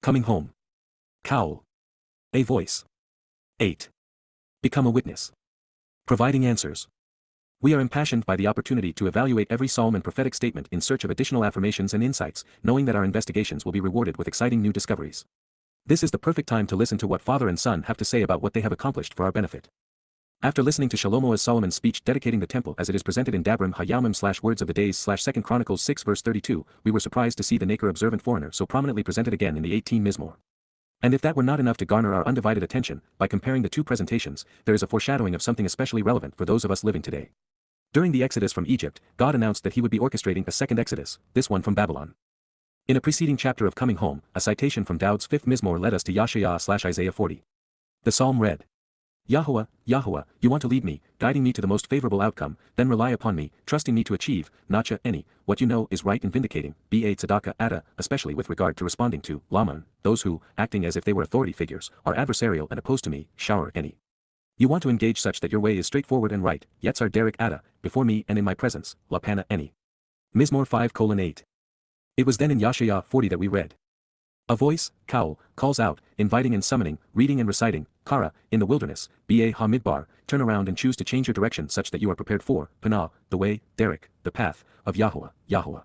Coming home. Qowl. AVoice. 8. Become a witness. Providing answers. We are impassioned by the opportunity to evaluate every psalm and prophetic statement in search of additional affirmations and insights, knowing that our investigations will be rewarded with exciting new discoveries. This is the perfect time to listen to what Father and Son have to say about what they have accomplished for our benefit. After listening to Shlomo Solomon's speech dedicating the temple as it is presented in Dabrim Hayamim /Words of the Days /2 Chronicles 6 verse 32, we were surprised to see the Naker observant foreigner so prominently presented again in the 18 Mizmor. And if that were not enough to garner our undivided attention, by comparing the two presentations, there is a foreshadowing of something especially relevant for those of us living today. During the Exodus from Egypt, God announced that he would be orchestrating a second Exodus, this one from Babylon. In a preceding chapter of Coming Home, a citation from Daud's 5th Mizmor led us to Yashayah/Isaiah 40. The psalm read, Yahowah, Yahowah, you want to lead me, guiding me to the most favorable outcome, then rely upon me, trusting me to achieve, Nacha, any, what you know is right and vindicating, Ba Tzedakah Ada, especially with regard to responding to, Laman, those who, acting as if they were authority figures, are adversarial and opposed to me, Shower, any. You want to engage such that your way is straightforward and right, Yetzar Derek Ada, before me and in my presence, Lapana, any. Mizmor 5:8. It was then in Yashayah 40 that we read. A voice, Qowl, calls out, inviting and summoning, reading and reciting, Kara, in the wilderness, Ba Ha-Midbar, turn around and choose to change your direction such that you are prepared for, Panah, the way, Derek, the path, of Yahowah, Yahowah.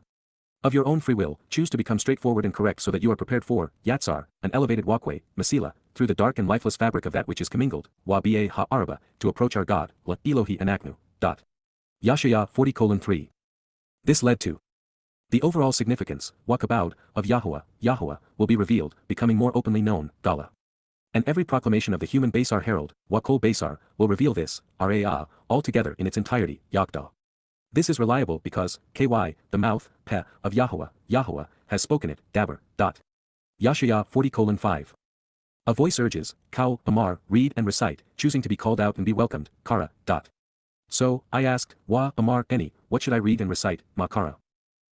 Of your own free will, choose to become straightforward and correct so that you are prepared for, Yatzar, an elevated walkway, Masila, through the dark and lifeless fabric of that which is commingled, Wa Ba Ha-Araba, to approach our God, La Elohi Anaknu. Yashayah 40:3. This led to the overall significance, Wakabod, of Yahowah, Yahowah, will be revealed, becoming more openly known, Gala. And every proclamation of the human Basar herald, Wakol Basar, will reveal this, Raa, altogether in its entirety, Yagdah. This is reliable because, Ky, the mouth, Peh, of Yahowah, Yahowah, has spoken it, Daber. Yashayah 40:5. A voice urges, Qowl, Amar, read and recite, choosing to be called out and be welcomed, Kara. So, I asked, Wa, Amar, any, what should I read and recite, Ma Kara?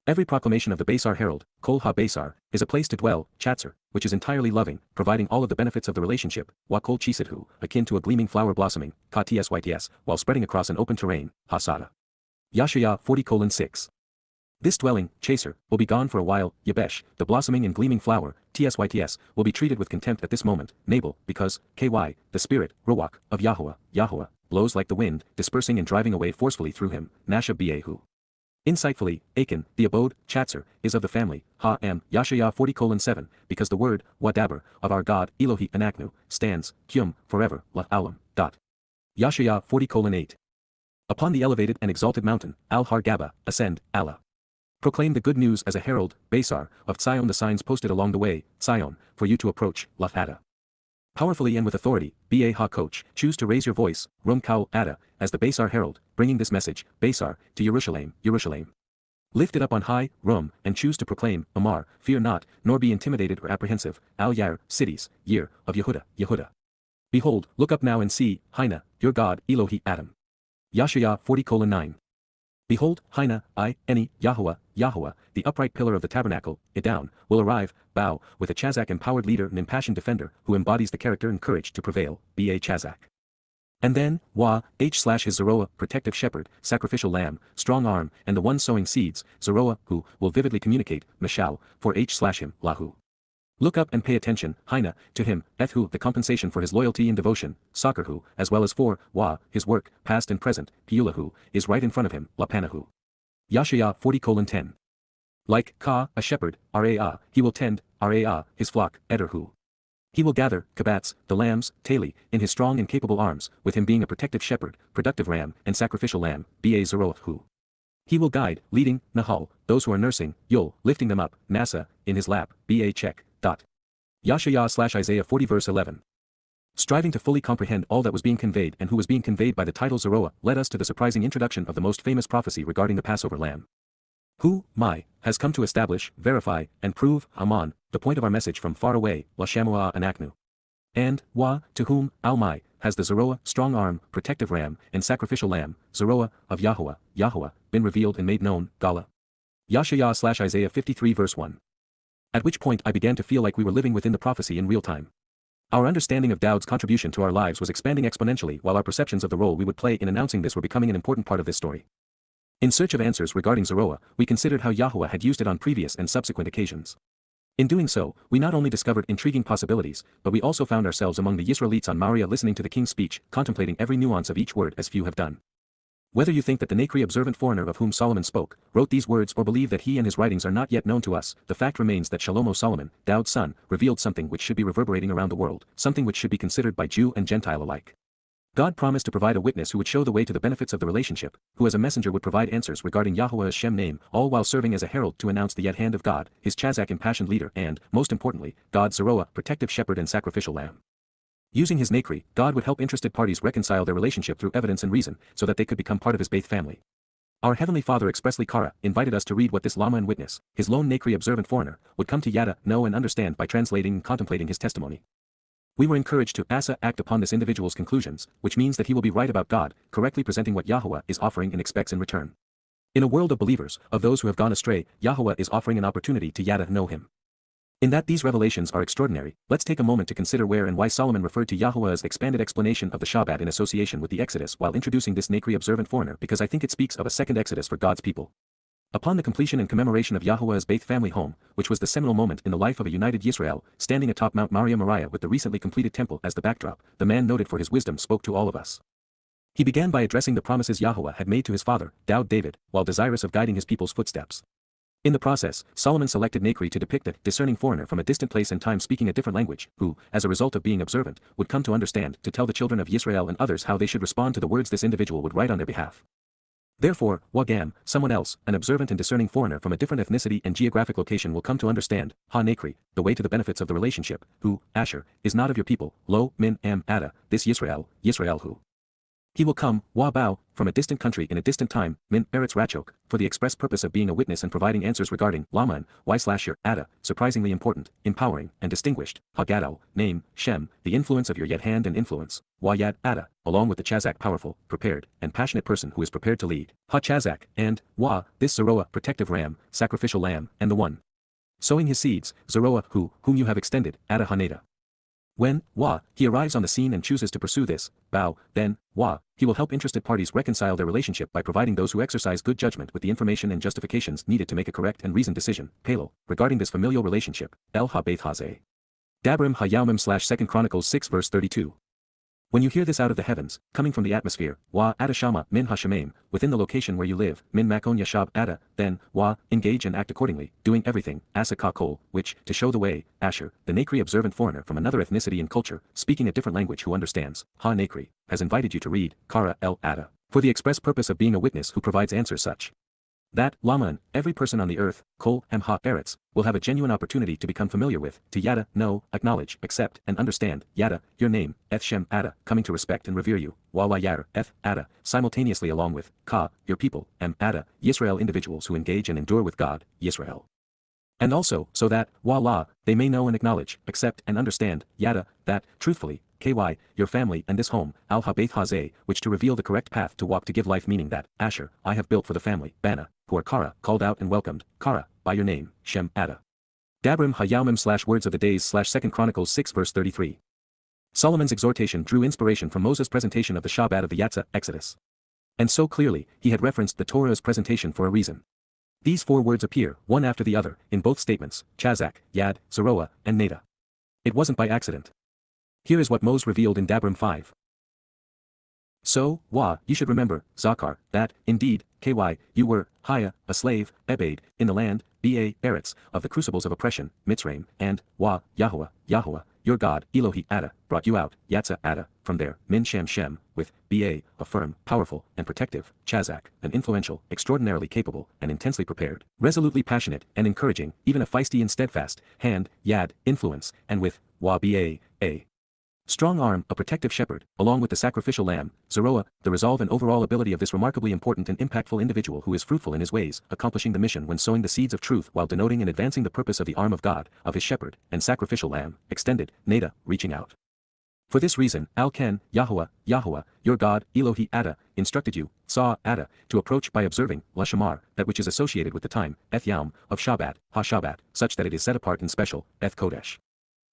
Every proclamation of the Basar herald, Kol ha-Basar, is a place to dwell, Chatzar, which is entirely loving, providing all of the benefits of the relationship, Wa Kol Chisidhu, akin to a gleaming flower blossoming, Ka Tyts, while spreading across an open terrain, Hasada. Yashayah 40:6. This dwelling, Chaser, will be gone for a while, Yabesh, the blossoming and gleaming flower, Tyts, will be treated with contempt at this moment, Nabal, because, Ky, the spirit, Ruach, of Yahowah, Yahowah, blows like the wind, dispersing and driving away forcefully through him, Nasha Bahu. Insightfully, Achan, the abode, Chatzar, is of the family, Ha-Am, Yashayah 40:7, because the word, Wadaber, of our God, Elohi Anaknu, stands, Kyum, forever, La-Alam. Yashayah 40:8. Upon the elevated and exalted mountain, Al-Har Gaba, ascend, Allah. Proclaim the good news as a herald, Basar, of Zion, the signs posted along the way, Zion, for you to approach, La-Ada. Powerfully and with authority, Ba Ha-Coach, choose to raise your voice, Rum Qowl Ada, as the Basar herald, bringing this message, Basar, to Yerushalayim, Yerushalayim. Lift it up on high, Rum, and choose to proclaim, Amar, fear not, nor be intimidated or apprehensive, Al-Yair, cities, year, of Yehuda, Yehuda. Behold, look up now and see, Haina, your God, Elohi Adam. Yashayah 40:9. Behold, Haina, any, Yahowah, Yahowah, the upright pillar of the tabernacle, Idown, will arrive, bow, with a Chazak-empowered leader and impassioned defender, who embodies the character and courage to prevail, Ba Chazak. And then, his Zeroah, protective shepherd, sacrificial lamb, strong arm, and the one sowing seeds, Zeroah, who, will vividly communicate, Mashal, for him, Lahu. Look up and pay attention, Haina, to him, Ethu, the compensation for his loyalty and devotion, Sakarhu, as well as for, his work, past and present, Piulahu, is right in front of him, Lapanahu. Yashayah 40:10. Like Ka, a shepherd, Raa, he will tend, Raa, his flock, Ederhu. He will gather, Kabats, the lambs, Tali, in his strong and capable arms, with him being a protective shepherd, productive ram, and sacrificial lamb, Ba Zeroah. He will guide, leading, Nahal, those who are nursing, Yul, lifting them up, Nasa, in his lap, Ba Chek. Yashayah/Isaiah 40 verse 11. Striving to fully comprehend all that was being conveyed and who was being conveyed by the title Zeroah led us to the surprising introduction of the most famous prophecy regarding the Passover lamb. Who, has come to establish, verify, and prove, Haman, the point of our message from far away, Lashamuah Anaknu. And, to whom, Al-Mai, has the Zeroah, strong arm, protective ram, and sacrificial lamb, Zeroah, of Yahowah, Yahowah, been revealed and made known, Gala. Yashayah/Isaiah 53 verse 1. At which point I began to feel like we were living within the prophecy in real time. Our understanding of Daud's contribution to our lives was expanding exponentially while our perceptions of the role we would play in announcing this were becoming an important part of this story. In search of answers regarding Zeroah, we considered how Yahowah had used it on previous and subsequent occasions. In doing so, we not only discovered intriguing possibilities, but we also found ourselves among the Yisraelites on Maria listening to the king's speech, contemplating every nuance of each word as few have done. Whether you think that the Nakri observant foreigner of whom Solomon spoke, wrote these words or believe that he and his writings are not yet known to us, the fact remains that Shlomo Solomon, Daud's son, revealed something which should be reverberating around the world, something which should be considered by Jew and Gentile alike. God promised to provide a witness who would show the way to the benefits of the relationship, who as a messenger would provide answers regarding Yahowah's Shem name, all while serving as a herald to announce the yet hand of God, his Chazak impassioned leader and, most importantly, God's Zeroah, protective shepherd and sacrificial lamb. Using his Nakri, God would help interested parties reconcile their relationship through evidence and reason, so that they could become part of his Beit family. Our Heavenly Father expressly invited us to read what this Lama and witness, his lone Nakri observant foreigner, would come to Yada, know and understand by translating and contemplating his testimony. We were encouraged to act upon this individual's conclusions, which means that he will be right about God, correctly presenting what Yahowah is offering and expects in return. In a world of believers, of those who have gone astray, Yahowah is offering an opportunity to Yada know him. In that these revelations are extraordinary, let's take a moment to consider where and why Solomon referred to Yahowah's expanded explanation of the Shabat in association with the Exodus while introducing this Nakri observant foreigner, because I think it speaks of a second Exodus for God's people. Upon the completion and commemoration of Yahowah's Beit family home, which was the seminal moment in the life of a united Yisrael, standing atop Mount Moriah with the recently completed temple as the backdrop, the man noted for his wisdom spoke to all of us. He began by addressing the promises Yahowah had made to his father, David, while desirous of guiding his people's footsteps. In the process, Solomon selected Nakri to depict a discerning foreigner from a distant place and time speaking a different language, who, as a result of being observant, would come to understand, to tell the children of Yisrael and others how they should respond to the words this individual would write on their behalf. Therefore, Wagam, someone else, an observant and discerning foreigner from a different ethnicity and geographic location will come to understand, Nakri, the way to the benefits of the relationship, who, Asher, is not of your people, Lo, Min, Am, Ada, this Yisrael who. He will come, Bao, from a distant country in a distant time, Min, Eretz Rachok, for the express purpose of being a witness and providing answers regarding, Laman, Y/your, Ada, surprisingly important, empowering, and distinguished, Hagadol, name, Shem, the influence of your yet hand and influence, Yad, Ada, along with the Chazak powerful, prepared, and passionate person who is prepared to lead, Chazak, and, this Zeroah, protective ram, sacrificial lamb, and the one. Sowing his seeds, Zeroah, whom you have extended, Ada Haneda. When, he arrives on the scene and chooses to pursue this, then, he will help interested parties reconcile their relationship by providing those who exercise good judgment with the information and justifications needed to make a correct and reasoned decision, regarding this familial relationship, El Ha-Beit Hazeh. Dabrim Ha-Yaumim/2 Chronicles 6 verse 32. When you hear this out of the heavens, coming from the atmosphere, Adashama min Hashemaim, within the location where you live, min Makon Yashab Ada, then, engage and act accordingly, doing everything, Asa Qowl, which, to show the way, Asher, the Nakri observant foreigner from another ethnicity and culture, speaking a different language who understands, Nakri, has invited you to read, Kara el Ada, for the express purpose of being a witness who provides answers such. That, Laman, every person on the earth, Qowl, Eretz, will have a genuine opportunity to become familiar with, to Yada, know, acknowledge, accept, and understand, Yada, your name, Eth Shem Ada, coming to respect and revere you, Yayar, Eth, Ada, simultaneously along with, your people, Ada, Yisrael individuals who engage and endure with God, Yisrael. And also, so that, they may know and acknowledge, accept and understand, Yada, that, truthfully, your family and this home, Al Ha-Beit Hazeh, which to reveal the correct path to walk to give life meaning that, Asher, I have built for the family, Bana, who are Kara, called out and welcomed, Kara, by your name, Shem, Ada. Dabrim Ha-Yaumim/Words of the Days/2 Chronicles 6 verse 33. Solomon's exhortation drew inspiration from Moses' presentation of the Shabat of the Yatzah, Exodus. And so clearly, he had referenced the Torah's presentation for a reason. These 4 words appear, one after the other, in both statements, Chazak, Yad, Zeroah, and Neda. It wasn't by accident. Here is what Moses revealed in Dabrim 5. So, you should remember, Zakar, that, indeed, you were, Haya, a slave, Ebed, in the land, Eretz, of the crucibles of oppression, Mitzrayim, and, Yahowah, your God, Elohi Ada, brought you out, Yatzah Ada, from there, Min Shem, with, a firm, powerful, and protective, Chazak, an influential, extraordinarily capable, and intensely prepared, resolutely passionate, and encouraging, even a feisty and steadfast, hand, Yad, influence, and with, a strong arm, a protective shepherd, along with the sacrificial lamb, Zeroah, the resolve and overall ability of this remarkably important and impactful individual who is fruitful in his ways, accomplishing the mission when sowing the seeds of truth while denoting and advancing the purpose of the arm of God, of his shepherd, and sacrificial lamb, extended, Neda, reaching out. For this reason, Al-Ken, Yahowah, your God, Elohi Ada, instructed you, Ada, to approach by observing, Lashamar, that which is associated with the time, Eth Yaum, of Shabat, Ha-Shabat, such that it is set apart and special, Eth Kodesh.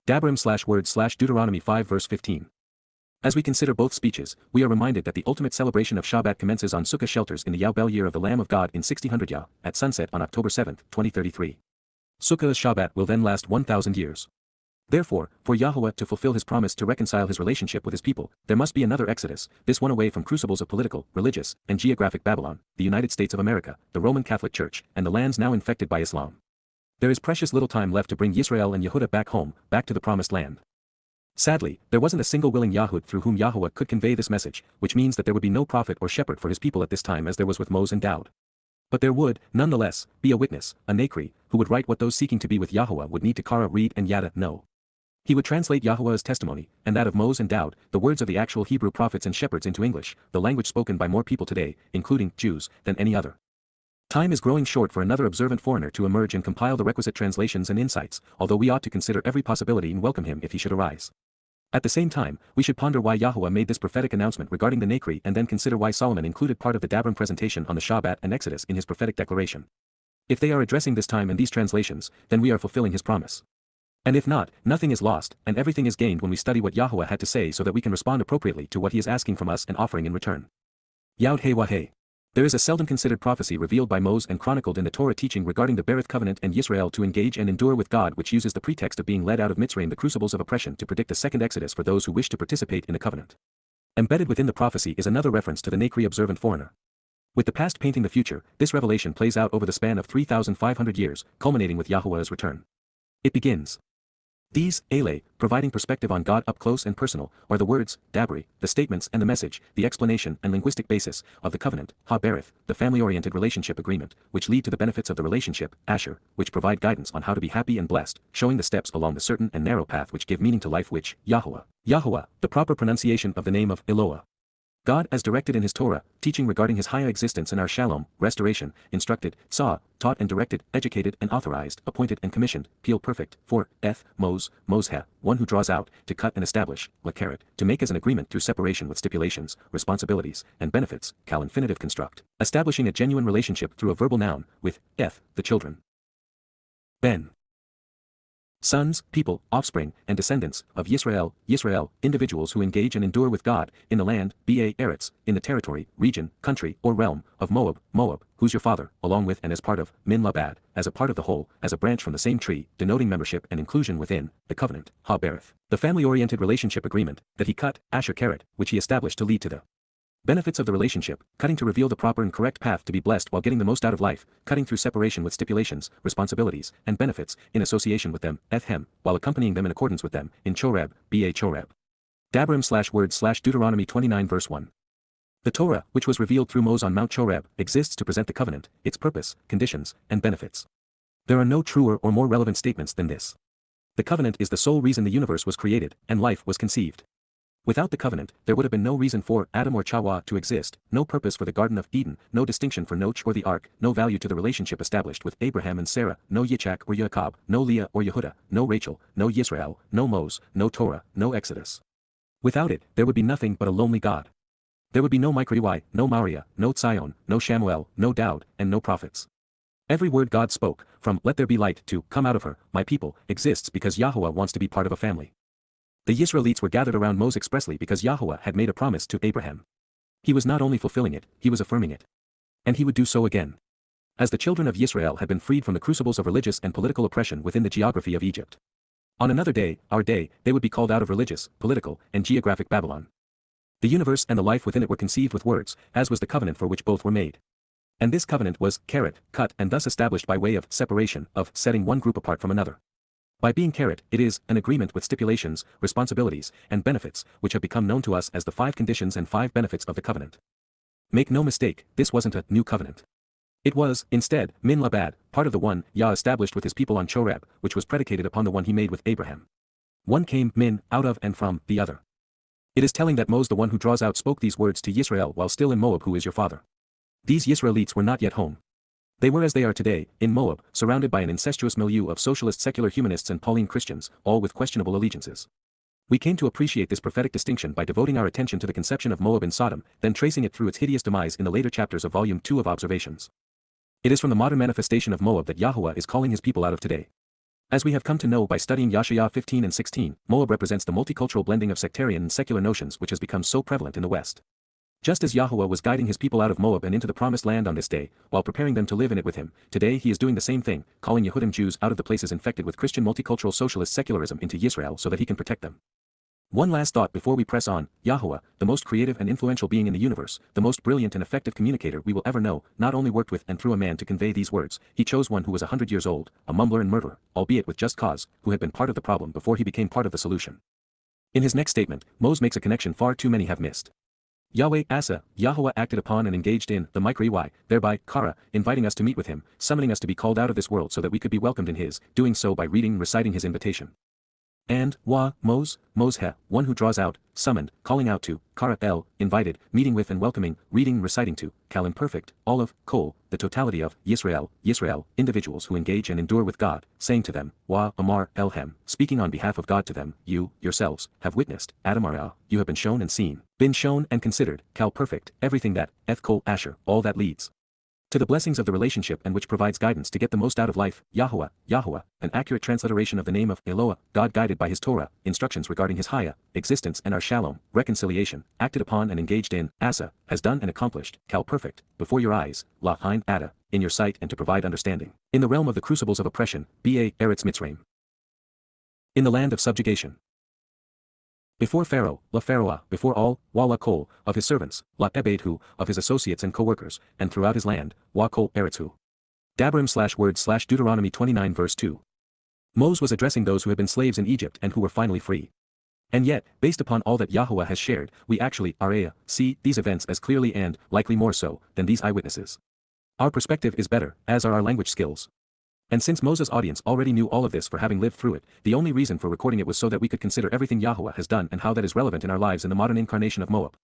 Dabrim/Words/Deuteronomy 5 verse 15. As we consider both speeches, we are reminded that the ultimate celebration of Shabat commences on Sukkah shelters in the Yobel year of the Lamb of God in 1600 Yah, at sunset on October 7, 2033. Sukkah's Shabat will then last 1,000 years. Therefore, for Yahowah to fulfill his promise to reconcile his relationship with his people, there must be another exodus, this one away from crucibles of political, religious, and geographic Babylon, the United States of America, the Roman Catholic Church, and the lands now infected by Islam. There is precious little time left to bring Yisrael and Yehudah back home, back to the promised land. Sadly, there wasn't a single willing Yahud through whom Yahowah could convey this message, which means that there would be no prophet or shepherd for his people at this time as there was with Moses and Daud. But there would, nonetheless, be a witness, a Nakri, who would write what those seeking to be with Yahowah would need to Kara read and Yada know. He would translate Yahowah's testimony, and that of Moses and Daud, the words of the actual Hebrew prophets and shepherds into English, the language spoken by more people today, including Jews, than any other. Time is growing short for another observant foreigner to emerge and compile the requisite translations and insights, although we ought to consider every possibility and welcome him if he should arise. At the same time, we should ponder why Yahowah made this prophetic announcement regarding the Nakri and then consider why Solomon included part of the Dabram presentation on the Shabat and Exodus in his prophetic declaration. If they are addressing this time and these translations, then we are fulfilling his promise. And if not, nothing is lost, and everything is gained when we study what Yahowah had to say so that we can respond appropriately to what he is asking from us and offering in return. Yod He Wah. There is a seldom considered prophecy revealed by Moses and chronicled in the Torah teaching regarding the Berith covenant and Yisrael to engage and endure with God, which uses the pretext of being led out of Mitzrayim, the crucibles of oppression, to predict a second exodus for those who wish to participate in the covenant. Embedded within the prophecy is another reference to the Nakri observant foreigner. With the past painting the future, this revelation plays out over the span of 3,500 years, culminating with Yahowah's return. It begins. These, providing perspective on God up close and personal, are the words, Dabri, the statements and the message, the explanation and linguistic basis, of the covenant, Ha-Berith, the family-oriented relationship agreement, which lead to the benefits of the relationship, Asher, which provide guidance on how to be happy and blessed, showing the steps along the certain and narrow path which give meaning to life, which, Yahowah. Yahowah, the proper pronunciation of the name of Eloah. God as directed in his Torah, teaching regarding his higher existence and our shalom, restoration, instructed, saw, taught and directed, educated and authorized, appointed and commissioned, Peel perfect, for, Moshe, one who draws out, to cut and establish, Lakaret, to make as an agreement through separation with stipulations, responsibilities, and benefits, Cal infinitive construct, establishing a genuine relationship through a verbal noun, with, the children. Ben. Sons, people, offspring, and descendants, of Yisrael, individuals who engage and endure with God, in the land, Eretz, in the territory, region, country, or realm, of Moab, who's your father, along with and as part of, Min Labad, as a part of the whole, as a branch from the same tree, denoting membership and inclusion within, the covenant, Ha-Berith, the family-oriented relationship agreement, that he cut, Asher Keret, which he established to lead to the benefits of the relationship, cutting to reveal the proper and correct path to be blessed while getting the most out of life, cutting through separation with stipulations, responsibilities, and benefits, in association with them, Ethem, while accompanying them in accordance with them, in Choreb, Choreb. Dabram/word/Deuteronomy 29 verse 1. The Torah, which was revealed through Moses on Mount Choreb, exists to present the covenant, its purpose, conditions, and benefits. There are no truer or more relevant statements than this. The covenant is the sole reason the universe was created, and life was conceived. Without the covenant, there would have been no reason for Adam or Chawah to exist, no purpose for the Garden of Eden, no distinction for Noach or the Ark, no value to the relationship established with Abraham and Sarah, no Yitzchak or Jacob, no Leah or Yehudah, no Rachel, no Yisrael, no Moses, no Torah, no Exodus. Without it, there would be nothing but a lonely God. There would be no Microi, no Maria, no Tzion, no Shamuel, no Daud, and no prophets. Every word God spoke, from "let there be light" to "come out of her, my people," exists because Yahowah wants to be part of a family. The Yisraelites were gathered around Moses expressly because Yahowah had made a promise to Abraham. He was not only fulfilling it, he was affirming it. And he would do so again. As the children of Yisrael had been freed from the crucibles of religious and political oppression within the geography of Egypt. On another day, our day, they would be called out of religious, political, and geographic Babylon. The universe and the life within it were conceived with words, as was the covenant for which both were made. And this covenant was, cut and thus established by way of separation, of setting one group apart from another. By being it is an agreement with stipulations, responsibilities, and benefits, which have become known to us as the 5 conditions and 5 benefits of the covenant. Make no mistake, this wasn't a new covenant. It was, instead, Min Labad, part of the one Yah established with his people on Choreb, which was predicated upon the one he made with Abraham. One came, Min, out of and from the other. It is telling that Moses, the one who draws out, spoke these words to Yisrael while still in Moab, who is your father. These Yisraelites were not yet home. They were as they are today, in Moab, surrounded by an incestuous milieu of socialist secular humanists and Pauline Christians, all with questionable allegiances. We came to appreciate this prophetic distinction by devoting our attention to the conception of Moab in Sodom, then tracing it through its hideous demise in the later chapters of Volume 2 of Observations. It is from the modern manifestation of Moab that Yahowah is calling his people out of today. As we have come to know by studying Yashayah 15 and 16, Moab represents the multicultural blending of sectarian and secular notions which has become so prevalent in the West. Just as Yahowah was guiding his people out of Moab and into the promised land on this day, while preparing them to live in it with him, today he is doing the same thing, calling Yehudim Jews out of the places infected with Christian multicultural socialist secularism into Yisrael so that he can protect them. One last thought before we press on. Yahowah, the most creative and influential being in the universe, the most brilliant and effective communicator we will ever know, not only worked with and through a man to convey these words, he chose one who was 100 years old, a mumbler and murderer, albeit with just cause, who had been part of the problem before he became part of the solution. In his next statement, Moses makes a connection far too many have missed. Yahweh Asa, Yahowah acted upon and engaged in the YYV, thereby, Kara, inviting us to meet with him, summoning us to be called out of this world so that we could be welcomed in his, doing so by reading and reciting his invitation. And, Moses, one who draws out, summoned, calling out to, Kara El, invited, meeting with and welcoming, reading reciting to, Kal imperfect, all of, Qowl, the totality of, Yisrael, individuals who engage and endure with God, saying to them, Amar Elhem, speaking on behalf of God to them, you, yourselves, have witnessed, Adamara, you have been shown and seen, been shown and considered, Kal perfect, everything that, Qowl Asher, all that leads to the blessings of the relationship and which provides guidance to get the most out of life. Yahowah, an accurate transliteration of the name of Eloah, God guided by his Torah, instructions regarding his Haya, existence and our Shalom, reconciliation, acted upon and engaged in, Asa, has done and accomplished, Kal perfect, before your eyes, La Hein Ada, in your sight and to provide understanding. In the realm of the crucibles of oppression, Ba Eretz Mitzrayim. In the land of subjugation. Before Pharaoh, La Pharaoh, before all, Wala Qowl, of his servants, La Ebedhu, of his associates and co-workers, and throughout his land, Wa Qowl Eretzu. Dabrim/word/Deuteronomy 29 verse 2. Moses was addressing those who had been slaves in Egypt and who were finally free. And yet, based upon all that Yahowah has shared, we actually, see these events as clearly and, likely more so, than these eyewitnesses. Our perspective is better, as are our language skills. And since Moses' audience already knew all of this for having lived through it, the only reason for recording it was so that we could consider everything Yahowah has done and how that is relevant in our lives in the modern incarnation of Moab.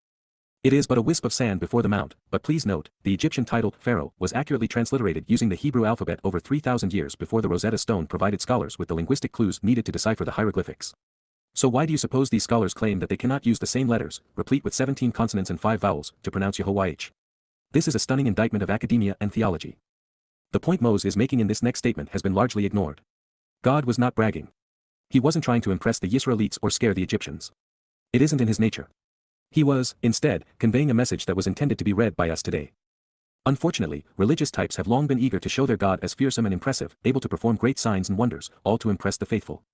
It is but a wisp of sand before the mount, but please note, the Egyptian title, Pharaoh, was accurately transliterated using the Hebrew alphabet over 3,000 years before the Rosetta Stone provided scholars with the linguistic clues needed to decipher the hieroglyphics. So why do you suppose these scholars claim that they cannot use the same letters, replete with 17 consonants and 5 vowels, to pronounce YAHOWAH? This is a stunning indictment of academia and theology. The point Moses is making in this next statement has been largely ignored. God was not bragging. He wasn't trying to impress the Yisraelites or scare the Egyptians. It isn't in his nature. He was, instead, conveying a message that was intended to be read by us today. Unfortunately, religious types have long been eager to show their God as fearsome and impressive, able to perform great signs and wonders, all to impress the faithful.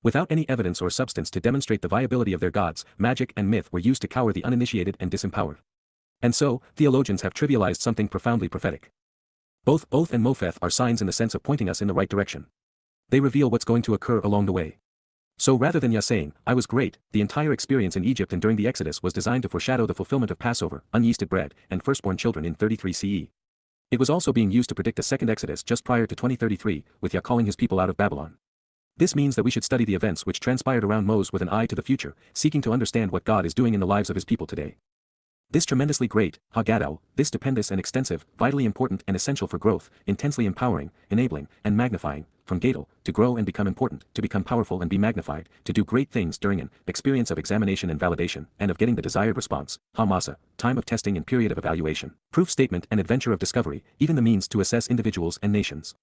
Without any evidence or substance to demonstrate the viability of their gods, magic and myth were used to cower the uninitiated and disempowered. And so, theologians have trivialized something profoundly prophetic. Both and Mopheth are signs in the sense of pointing us in the right direction. They reveal what's going to occur along the way. So rather than Yah saying, I was great, the entire experience in Egypt and during the Exodus was designed to foreshadow the fulfillment of Passover, unyeasted bread, and firstborn children in 33 CE. It was also being used to predict a second Exodus just prior to 2033, with Yah calling his people out of Babylon. This means that we should study the events which transpired around Moses with an eye to the future, seeking to understand what God is doing in the lives of his people today. This tremendously great, Haggadah, this stupendous and extensive, vitally important and essential for growth, intensely empowering, enabling, and magnifying, from Gadol, to grow and become important, to become powerful and be magnified, to do great things during an experience of examination and validation, and of getting the desired response, Hamasa, time of testing and period of evaluation, proof statement and adventure of discovery, even the means to assess individuals and nations.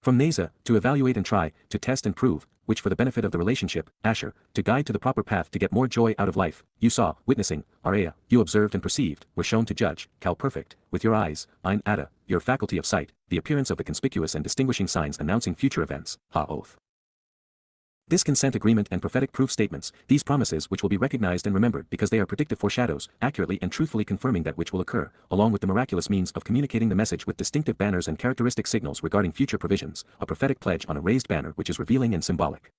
From Neza, to evaluate and try, to test and prove, which for the benefit of the relationship, Asher, to guide to the proper path to get more joy out of life, you saw, witnessing, Araya, you observed and perceived, were shown to judge, Kal perfect, with your eyes, Ein Ada, your faculty of sight, the appearance of the conspicuous and distinguishing signs announcing future events, Ha-Oath. This consent agreement and prophetic proof statements, these promises which will be recognized and remembered because they are predictive foreshadows, accurately and truthfully confirming that which will occur, along with the miraculous means of communicating the message with distinctive banners and characteristic signals regarding future provisions, a prophetic pledge on a raised banner which is revealing and symbolic.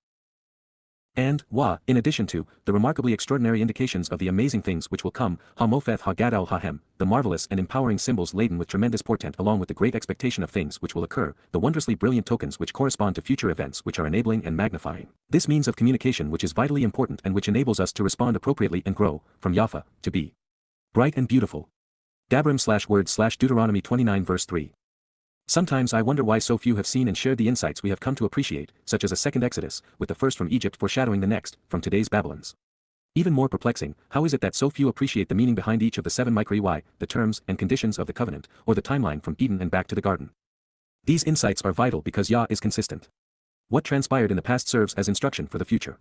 And, in addition to, the remarkably extraordinary indications of the amazing things which will come, Ha-Mopheth Ha-Gadol Ha-Hem, the marvelous and empowering symbols laden with tremendous portent along with the great expectation of things which will occur, the wondrously brilliant tokens which correspond to future events which are enabling and magnifying. This means of communication which is vitally important and which enables us to respond appropriately and grow, from Yafa, to be bright and beautiful. Dabrim/word/Deuteronomy 29 verse 3. Sometimes I wonder why so few have seen and shared the insights we have come to appreciate, such as a second Exodus, with the first from Egypt foreshadowing the next, from today's Babylons. Even more perplexing, how is it that so few appreciate the meaning behind each of the 7 YYV, the terms and conditions of the covenant, or the timeline from Eden and back to the garden? These insights are vital because Yah is consistent. What transpired in the past serves as instruction for the future.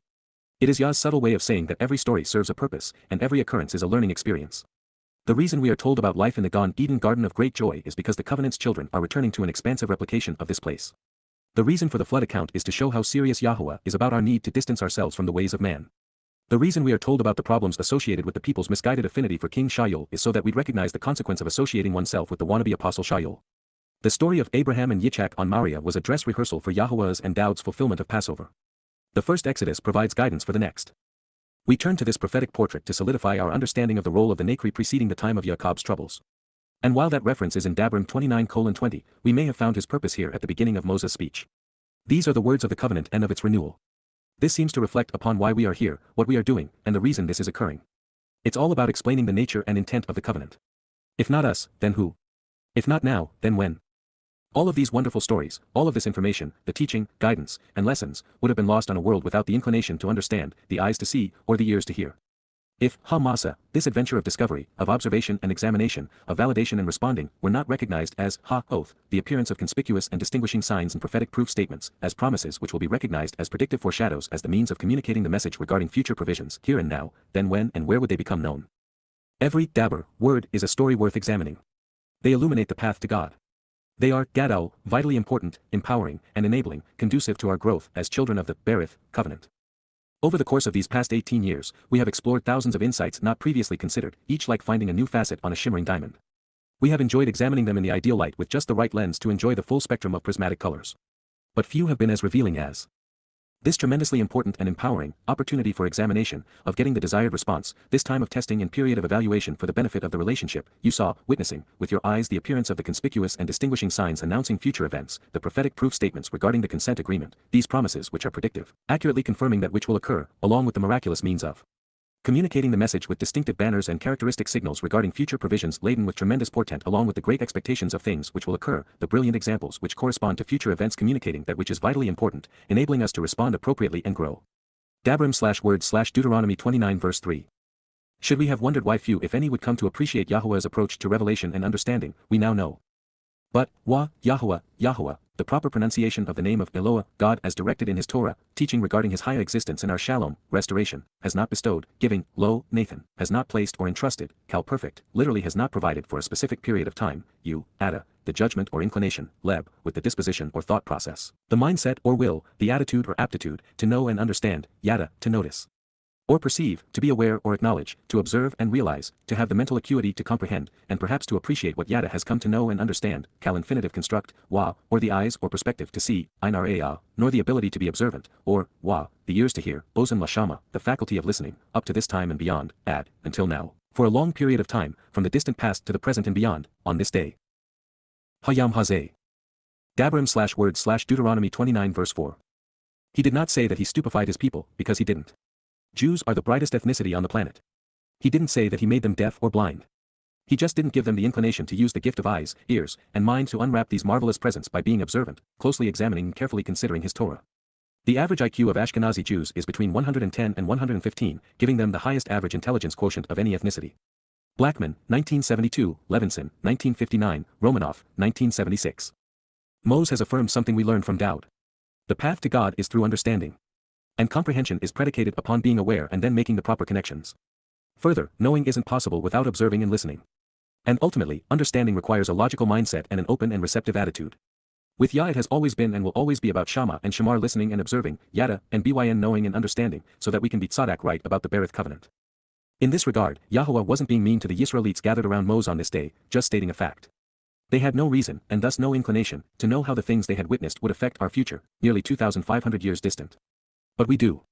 It is Yah's subtle way of saying that every story serves a purpose, and every occurrence is a learning experience. The reason we are told about life in the Gan Eden Garden of Great Joy is because the covenant's children are returning to an expansive replication of this place. The reason for the flood account is to show how serious Yahowah is about our need to distance ourselves from the ways of man. The reason we are told about the problems associated with the people's misguided affinity for King Shaul is so that we'd recognize the consequence of associating oneself with the wannabe apostle Shaul. The story of Abraham and Yitzchak on Moriah was a dress rehearsal for Yahowah's and Daud's fulfillment of Passover. The first Exodus provides guidance for the next. We turn to this prophetic portrait to solidify our understanding of the role of the Nakri preceding the time of Jacob's troubles. And while that reference is in Dabram 29:20, we may have found his purpose here at the beginning of Moses' speech. These are the words of the covenant and of its renewal. This seems to reflect upon why we are here, what we are doing, and the reason this is occurring. It's all about explaining the nature and intent of the covenant. If not us, then who? If not now, then when? All of these wonderful stories, all of this information, the teaching, guidance, and lessons, would have been lost on a world without the inclination to understand, the eyes to see, or the ears to hear. If, ha-masa, this adventure of discovery, of observation and examination, of validation and responding, were not recognized as, ha-oath, the appearance of conspicuous and distinguishing signs and prophetic proof statements, as promises which will be recognized as predictive foreshadows as the means of communicating the message regarding future provisions, here and now, then when and where would they become known? Every dabber word is a story worth examining. They illuminate the path to God. They are, gadol, vitally important, empowering, and enabling, conducive to our growth as children of the Berith covenant. Over the course of these past 18 years, we have explored thousands of insights not previously considered, each like finding a new facet on a shimmering diamond. We have enjoyed examining them in the ideal light with just the right lens to enjoy the full spectrum of prismatic colors. But few have been as revealing as this tremendously important and empowering opportunity for examination, of getting the desired response, this time of testing and period of evaluation for the benefit of the relationship, you saw, witnessing, with your eyes the appearance of the conspicuous and distinguishing signs announcing future events, the prophetic proof statements regarding the consent agreement, these promises which are predictive, accurately confirming that which will occur, along with the miraculous means of communicating the message with distinctive banners and characteristic signals regarding future provisions laden with tremendous portent along with the great expectations of things which will occur, the brilliant examples which correspond to future events communicating that which is vitally important, enabling us to respond appropriately and grow. Dabram/word/Deuteronomy 29 verse 3. Should we have wondered why few if any would come to appreciate Yahowah's approach to revelation and understanding, we now know. But, YAHOWAH, Yahowah, the proper pronunciation of the name of Eloah, God as directed in his Torah, teaching regarding his higher existence in our shalom, restoration, has not bestowed, giving, lo, Nathan, has not placed or entrusted, Qowl perfect, literally has not provided for a specific period of time, Yada, the judgment or inclination, leb, with the disposition or thought process, the mindset or will, the attitude or aptitude, to know and understand, Yada, to notice or perceive, to be aware or acknowledge, to observe and realize, to have the mental acuity to comprehend, and perhaps to appreciate what Yada has come to know and understand, Qowl infinitive construct, or the eyes or perspective to see, nor the ability to be observant, or, the ears to hear, ozen lashama, the faculty of listening, up to this time and beyond, until now, for a long period of time, from the distant past to the present and beyond, on this day. Hayam Hazeh. Dabram/word/Deuteronomy 29 verse 4. He did not say that he stupefied his people, because he didn't. Jews are the brightest ethnicity on the planet. He didn't say that he made them deaf or blind. He just didn't give them the inclination to use the gift of eyes, ears, and mind to unwrap these marvelous presents by being observant, closely examining and carefully considering his Torah. The average IQ of Ashkenazi Jews is between 110 and 115, giving them the highest average intelligence quotient of any ethnicity. Blackman, 1972, Levinson, 1959, Romanoff, 1976. Mose has affirmed something we learned from Daud. The path to God is through understanding. And comprehension is predicated upon being aware and then making the proper connections. Further, knowing isn't possible without observing and listening. And ultimately, understanding requires a logical mindset and an open and receptive attitude. With Yah it has always been and will always be about Shama and Shamar listening and observing, Yada, and Byn knowing and understanding, so that we can be tzaddak right about the Berith covenant. In this regard, Yahowah wasn't being mean to the Yisraelites gathered around Moses on this day, just stating a fact. They had no reason, and thus no inclination, to know how the things they had witnessed would affect our future, nearly 2,500 years distant. But we do.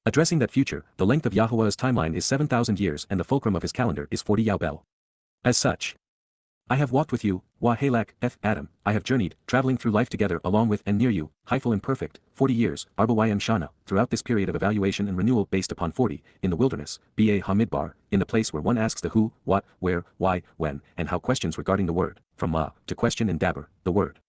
Addressing that future, the length of Yahowah's timeline is 7,000 years and the fulcrum of his calendar is 40 Yobel. As such, I have walked with you, Wahalak, Adam, I have journeyed, traveling through life together along with and near you, Haifel imperfect, 40 years, Arbawayan Shana, throughout this period of evaluation and renewal based upon 40, in the wilderness, Ba Hamidbar, in the place where one asks the who, what, where, why, when, and how questions regarding the word, from Ma, to question in Daber, the word.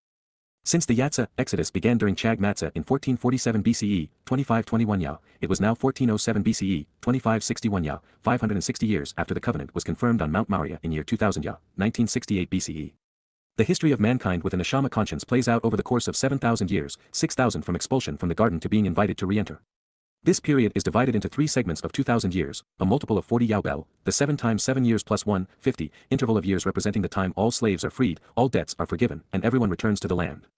Since the Yatzah Exodus began during Chag Matzah in 1447 BCE, 2521 Yah, it was now 1407 BCE, 2561 Yah, 560 years after the covenant was confirmed on Mount Moriah in year 2000 Yah, 1968 BCE. The history of mankind with an neshama conscience plays out over the course of 7,000 years, 6,000 from expulsion from the garden to being invited to re-enter. This period is divided into 3 segments of 2,000 years, a multiple of 40 Yawbel, the 7 times 7 years plus 1, 50, interval of years representing the time all slaves are freed, all debts are forgiven, and everyone returns to the land.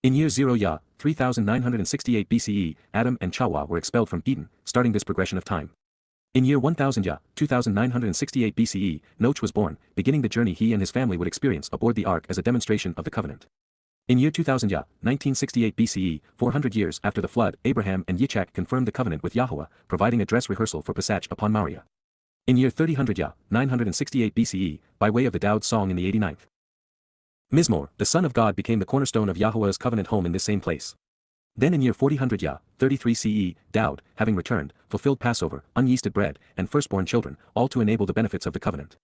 In year 0 Yah, 3968 BCE, Adam and Chawah were expelled from Eden, starting this progression of time. In year 1000 Yah, 2968 BCE, Noach was born, beginning the journey he and his family would experience aboard the ark as a demonstration of the covenant. In year 2000 Yah, 1968 BCE, 400 years after the flood, Abraham and Yitzchak confirmed the covenant with Yahowah, providing a dress rehearsal for Pesach upon Moriah. In year 3000 Yah, 968 BCE, by way of the Dowd song in the 89th Mizmor, the Son of God became the cornerstone of Yahowah's covenant home in this same place. Then in year 4000 Yah, 33 CE, Dowd, having returned, fulfilled Passover, unyeasted bread, and firstborn children, all to enable the benefits of the covenant.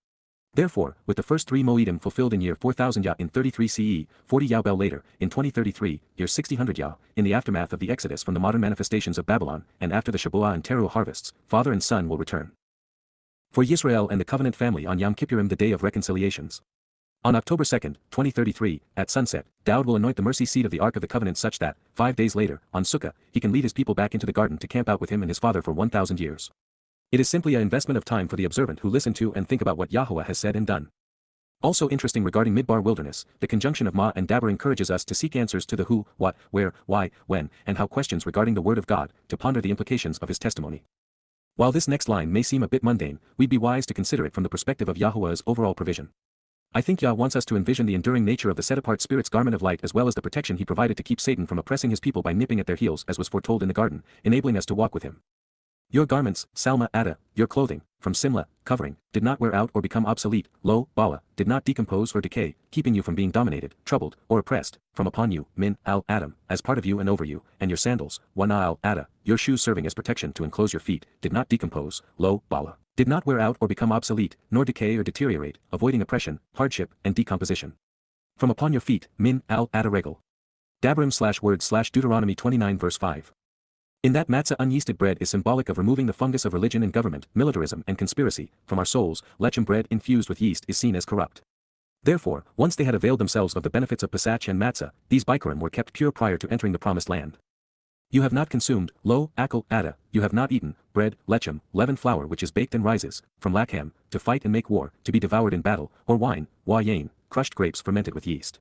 Therefore, with the first 3 Moedim fulfilled in year 4000 Yah in 33 CE, 40 Yawbel later, in 2033, year 6000 Yah, in the aftermath of the exodus from the modern manifestations of Babylon, and after the Shabuah and Towrah harvests, father and son will return. For Yisrael and the covenant family on Yom Kippurim, the day of reconciliations. On October 2, 2033, at sunset, Dowd will anoint the mercy seat of the Ark of the Covenant such that, 5 days later, on Sukkah, he can lead his people back into the garden to camp out with him and his father for 1,000 years. It is simply an investment of time for the observant who listen to and think about what Yahowah has said and done. Also interesting regarding Midbar wilderness, the conjunction of Ma and Daber encourages us to seek answers to the who, what, where, why, when, and how questions regarding the word of God, to ponder the implications of his testimony. While this next line may seem a bit mundane, we'd be wise to consider it from the perspective of Yahowah's overall provision. I think Yah wants us to envision the enduring nature of the set-apart Spirit's garment of light as well as the protection he provided to keep Satan from oppressing his people by nipping at their heels as was foretold in the garden, enabling us to walk with him. Your garments, Salma Ada, your clothing, from Simla, covering, did not wear out or become obsolete, lo, Bala, did not decompose or decay, keeping you from being dominated, troubled, or oppressed, from upon you, Min, Al, Adam, as part of you and over you, and your sandals, Wana Al, Ada, your shoes serving as protection to enclose your feet, did not decompose, lo, Bala, did not wear out or become obsolete, nor decay or deteriorate, avoiding oppression, hardship, and decomposition. From upon your feet, Min, Al, Ada Regal. Dabrim/word/Deuteronomy 29 verse 5. In that matzah unyeasted bread is symbolic of removing the fungus of religion and government, militarism and conspiracy, from our souls. Lechem bread infused with yeast is seen as corrupt. Therefore, once they had availed themselves of the benefits of Pesach and matzah, these Bikurim were kept pure prior to entering the promised land. You have not consumed, lo, akal, ada, you have not eaten, bread, lechem, leavened flour which is baked and rises, from Lachem, to fight and make war, to be devoured in battle, or wine, wayain, crushed grapes fermented with yeast.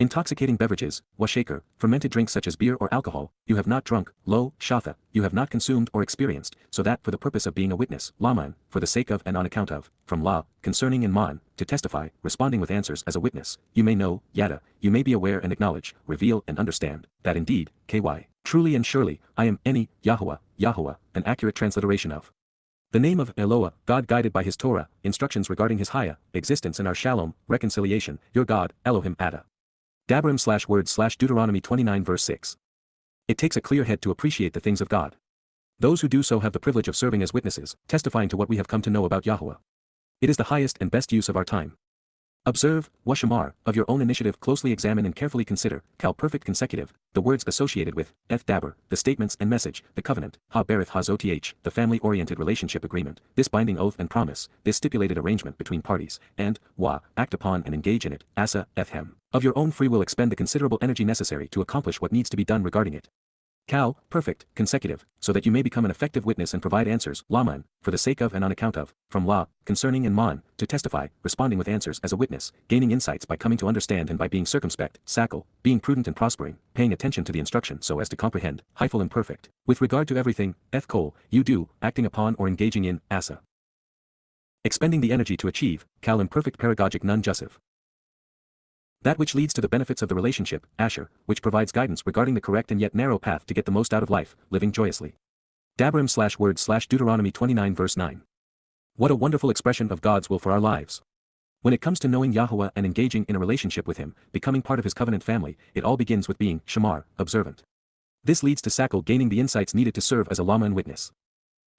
Intoxicating beverages, washaker, fermented drinks such as beer or alcohol, you have not drunk, lo, shatha, you have not consumed or experienced, so that for the purpose of being a witness, laman, for the sake of and on account of, from la, concerning and man, to testify, responding with answers as a witness, you may know, yada, you may be aware and acknowledge, reveal and understand, that indeed, ky, truly and surely, I am any, Yahowah, Yahowah, an accurate transliteration of the name of Eloah, God guided by his Torah, instructions regarding his Hayah, existence and our Shalom, reconciliation, your God, Elohim Ada. Dabrim/word/Deuteronomy 29 verse 6. It takes a clear head to appreciate the things of God. Those who do so have the privilege of serving as witnesses, testifying to what we have come to know about Yahowah. It is the highest and best use of our time. Observe, washamar, of your own initiative closely examine and carefully consider, Qowl perfect consecutive, the words associated with, daber, the statements and message, the covenant, berith hazoth, the family-oriented relationship agreement, this binding oath and promise, this stipulated arrangement between parties, and, act upon and engage in it, asa, ethem. Of your own free will expend the considerable energy necessary to accomplish what needs to be done regarding it. Qowl, perfect, consecutive, so that you may become an effective witness and provide answers, laman, for the sake of and on account of, from la, concerning and man, to testify, responding with answers as a witness, gaining insights by coming to understand and by being circumspect, sakal, being prudent and prospering, paying attention to the instruction so as to comprehend, hyphal imperfect, with regard to everything, Qowl, you do, acting upon or engaging in, asa. Expending the energy to achieve, Qowl imperfect pedagogic nun jussive. That which leads to the benefits of the relationship, Asher, which provides guidance regarding the correct and yet narrow path to get the most out of life, living joyously. Dabrim/word/Deuteronomy 29 verse 9. What a wonderful expression of God's will for our lives. When it comes to knowing Yahowah and engaging in a relationship with him, becoming part of his covenant family, it all begins with being, shamar, observant. This leads to Sakal gaining the insights needed to serve as a lama and witness.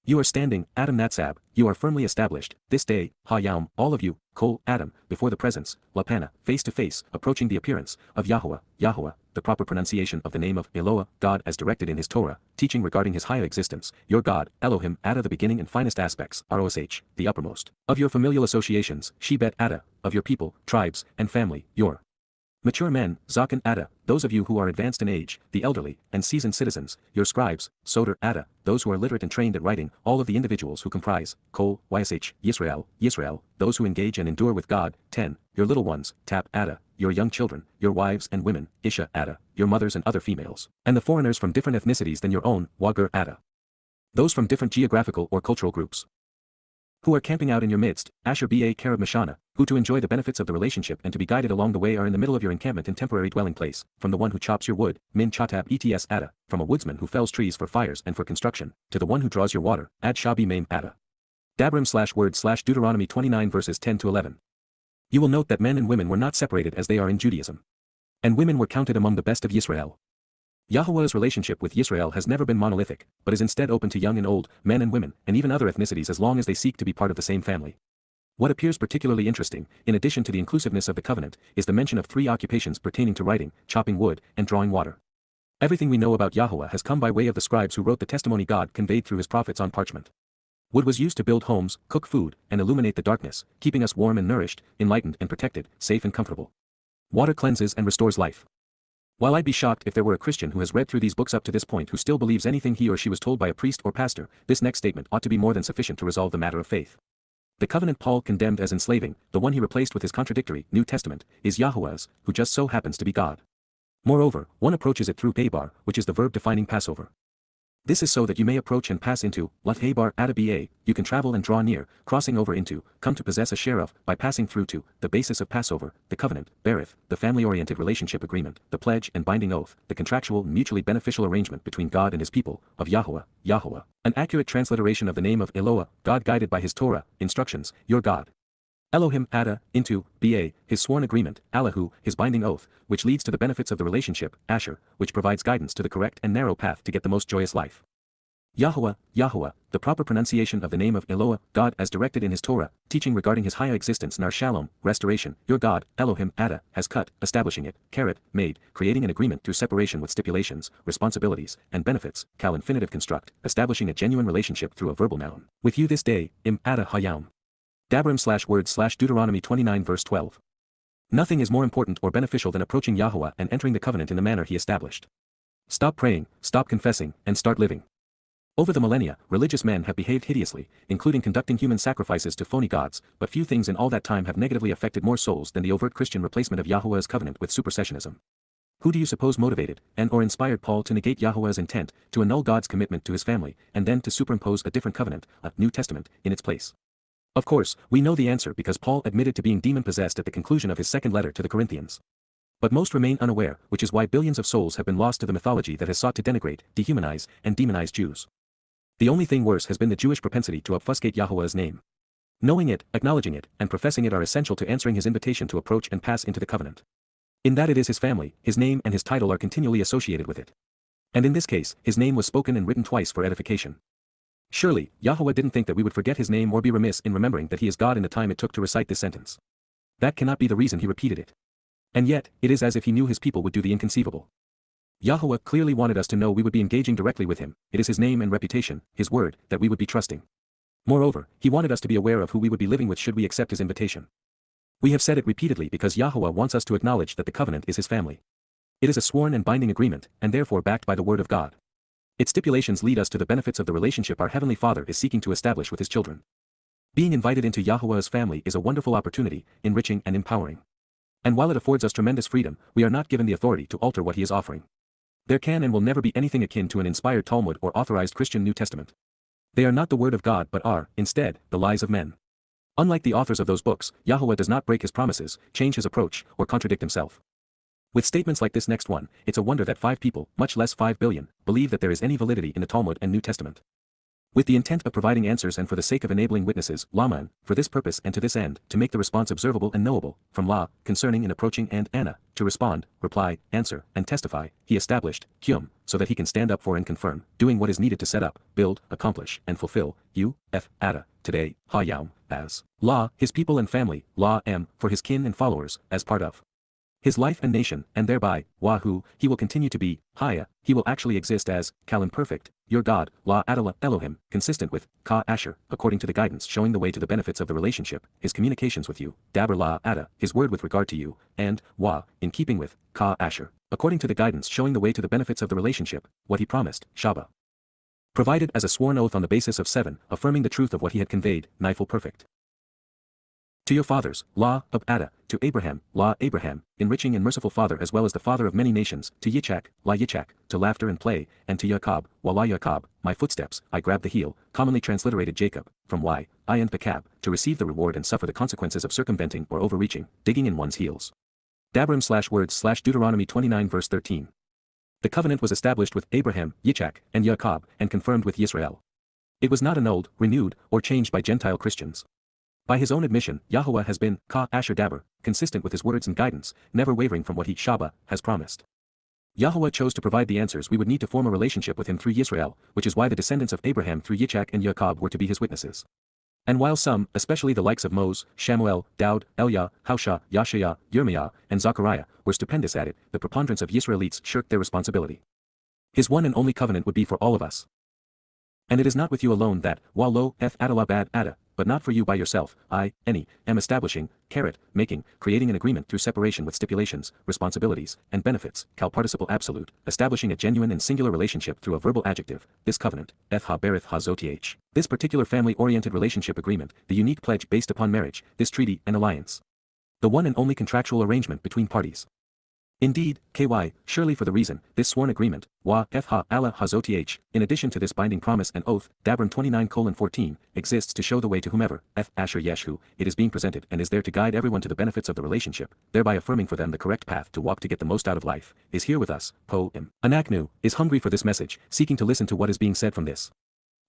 You are standing, Adam Natsab, you are firmly established, this day, Ha-Yaum, all of you, Qowl, Adam, before the presence, Lapana, face to face, approaching the appearance, of Yahowah, Yahowah, the proper pronunciation of the name of Eloah, God as directed in his Torah, teaching regarding his higher existence, your God, Elohim, Ada the beginning and finest aspects, Rosh, the uppermost, of your familial associations, Shebet Ada, of your people, tribes, and family, your Mature men, Zach and Ada, those of you who are advanced in age, the elderly, and seasoned citizens, your scribes, Soter, Ada, those who are literate and trained at writing, all of the individuals who comprise, Qowl, Yisrael, those who engage and endure with God, 10, your little ones, Tap, Ada, your young children, your wives and women, Isha, Ada, your mothers and other females, and the foreigners from different ethnicities than your own, Wagur, Ada. Those from different geographical or cultural groups who are camping out in your midst, Asher Ba Karab Mashana, who to enjoy the benefits of the relationship and to be guided along the way are in the middle of your encampment and temporary dwelling place, from the one who chops your wood, Min Chatab Ets Ada, from a woodsman who fells trees for fires and for construction, to the one who draws your water, Ad Shabi Maim Ada. Dabrim Deuteronomy 29 verses 10 to 11. You will note that men and women were not separated as they are in Judaism. And women were counted among the best of Yisrael. Yahuwah's relationship with Yisrael has never been monolithic, but is instead open to young and old, men and women, and even other ethnicities as long as they seek to be part of the same family. What appears particularly interesting, in addition to the inclusiveness of the covenant, is the mention of 3 occupations pertaining to writing, chopping wood, and drawing water. Everything we know about Yahuwah has come by way of the scribes who wrote the testimony God conveyed through his prophets on parchment. Wood was used to build homes, cook food, and illuminate the darkness, keeping us warm and nourished, enlightened and protected, safe and comfortable. Water cleanses and restores life. While I'd be shocked if there were a Christian who has read through these books up to this point who still believes anything he or she was told by a priest or pastor, this next statement ought to be more than sufficient to resolve the matter of faith. The covenant Paul condemned as enslaving, the one he replaced with his contradictory New Testament, is Yahuwah's, who just so happens to be God. Moreover, one approaches it through Habar, which is the verb defining Passover. This is so that you may approach and pass into, Lut Habar Ada Ba, you can travel and draw near, crossing over into, come to possess a share of, by passing through to, the basis of Passover, the covenant, Berith, the family-oriented relationship agreement, the pledge and binding oath, the contractual mutually beneficial arrangement between God and his people, of Yahuwah, an accurate transliteration of the name of Eloah, God guided by his Torah, instructions, your God. Elohim, Ada, into, Ba, his sworn agreement, Allahu, his binding oath, which leads to the benefits of the relationship, Asher, which provides guidance to the correct and narrow path to get the most joyous life. Yahuwah, the proper pronunciation of the name of Eloah, God as directed in his Torah, teaching regarding his higher existence Nar Shalom, restoration, your God, Elohim, Ada, has cut, establishing it, Karet, made, creating an agreement through separation with stipulations, responsibilities, and benefits, Kal infinitive construct, establishing a genuine relationship through a verbal noun. With you this day, Im Ada Hayam. Dabrim Deuteronomy 29 verse 12. Nothing is more important or beneficial than approaching Yahuwah and entering the covenant in the manner he established. Stop praying, stop confessing, and start living. Over the millennia, religious men have behaved hideously, including conducting human sacrifices to phony gods, but few things in all that time have negatively affected more souls than the overt Christian replacement of Yahuwah's covenant with supersessionism. Who do you suppose motivated and or inspired Paul to negate Yahuwah's intent, to annul God's commitment to his family, and then to superimpose a different covenant, a New Testament, in its place? Of course, we know the answer because Paul admitted to being demon-possessed at the conclusion of his second letter to the Corinthians. But most remain unaware, which is why billions of souls have been lost to the mythology that has sought to denigrate, dehumanize, and demonize Jews. The only thing worse has been the Jewish propensity to obfuscate Yahuwah's name. Knowing it, acknowledging it, and professing it are essential to answering his invitation to approach and pass into the covenant. In that it is his family, his name and his title are continually associated with it. And in this case, his name was spoken and written twice for edification. Surely, Yahuwah didn't think that we would forget his name or be remiss in remembering that he is God in the time it took to recite this sentence. That cannot be the reason he repeated it. And yet, it is as if he knew his people would do the inconceivable. Yahuwah clearly wanted us to know we would be engaging directly with him, it is his name and reputation, his word, that we would be trusting. Moreover, he wanted us to be aware of who we would be living with should we accept his invitation. We have said it repeatedly because Yahuwah wants us to acknowledge that the covenant is his family. It is a sworn and binding agreement, and therefore backed by the word of God. Its stipulations lead us to the benefits of the relationship our Heavenly Father is seeking to establish with his children. Being invited into Yahuwah's family is a wonderful opportunity, enriching and empowering. And while it affords us tremendous freedom, we are not given the authority to alter what he is offering. There can and will never be anything akin to an inspired Talmud or authorized Christian New Testament. They are not the word of God but are, instead, the lies of men. Unlike the authors of those books, Yahuwah does not break his promises, change his approach, or contradict himself. With statements like this next one, it's a wonder that 5 people, much less 5 billion, believe that there is any validity in the Talmud and New Testament. With the intent of providing answers and for the sake of enabling witnesses, Laman, for this purpose and to this end, to make the response observable and knowable, from La, concerning in approaching and Anna, to respond, reply, answer, and testify, he established, Qum, so that he can stand up for and confirm, doing what is needed to set up, build, accomplish, and fulfill, Ada, today, Hayam, as, La, his people and family, La M, for his kin and followers, as part of. His life and nation, and thereby, Wahu, he will continue to be, Haya, he will actually exist as, Kal imperfect, your God, La Adala, Elohim, consistent with, Ka Asher, according to the guidance showing the way to the benefits of the relationship, his communications with you, Daber La Ada, his word with regard to you, and, Wa, in keeping with, Ka Asher, according to the guidance showing the way to the benefits of the relationship, what he promised, Shabat. Provided as a sworn oath on the basis of 7, affirming the truth of what he had conveyed, Nifel perfect. To your fathers, La, of Ada, to Abraham, La Abraham, enriching and merciful father as well as the father of many nations, to Yitzchak, La Yitzchak, to laughter and play, and to Jacob, Wala Jacob, my footsteps, I grab the heel, commonly transliterated Jacob, from Y, I and Pekab, to receive the reward and suffer the consequences of circumventing or overreaching, digging in one's heels. Dabram/words/Deuteronomy 29 verse 13. The covenant was established with Abraham, Yitzchak, and Jacob, and confirmed with Yisrael. It was not annulled, renewed, or changed by Gentile Christians. By his own admission, Yahowah has been, Ka Asher Daber, consistent with his words and guidance, never wavering from what he, Shabat, has promised. Yahowah chose to provide the answers we would need to form a relationship with him through Yisrael, which is why the descendants of Abraham through Yitzchak and Jacob were to be his witnesses. And while some, especially the likes of Moses, Shamuel, Daud, Elia, Husha, Yashaya, Yirmiah, and Zechariah, were stupendous at it, the preponderance of Yisraelites shirked their responsibility. His one and only covenant would be for all of us. And it is not with you alone that, while lo, eth adala bad ada, but not for you by yourself, I, any, am establishing, making, creating an agreement through separation with stipulations, responsibilities, and benefits, cal participle absolute, establishing a genuine and singular relationship through a verbal adjective, this covenant, eth ha berith ha zoth. This particular family-oriented relationship agreement, the unique pledge based upon marriage, this treaty and alliance. The one and only contractual arrangement between parties. Indeed, surely for the reason, this sworn agreement, wa eth ha Allah hazoth, in addition to this binding promise and oath, Dabram 29:14, exists to show the way to whomever, eth Asher Yeshu, it is being presented and is there to guide everyone to the benefits of the relationship, thereby affirming for them the correct path to walk to get the most out of life, is here with us, Po'im. Anaknu, is hungry for this message, seeking to listen to what is being said from this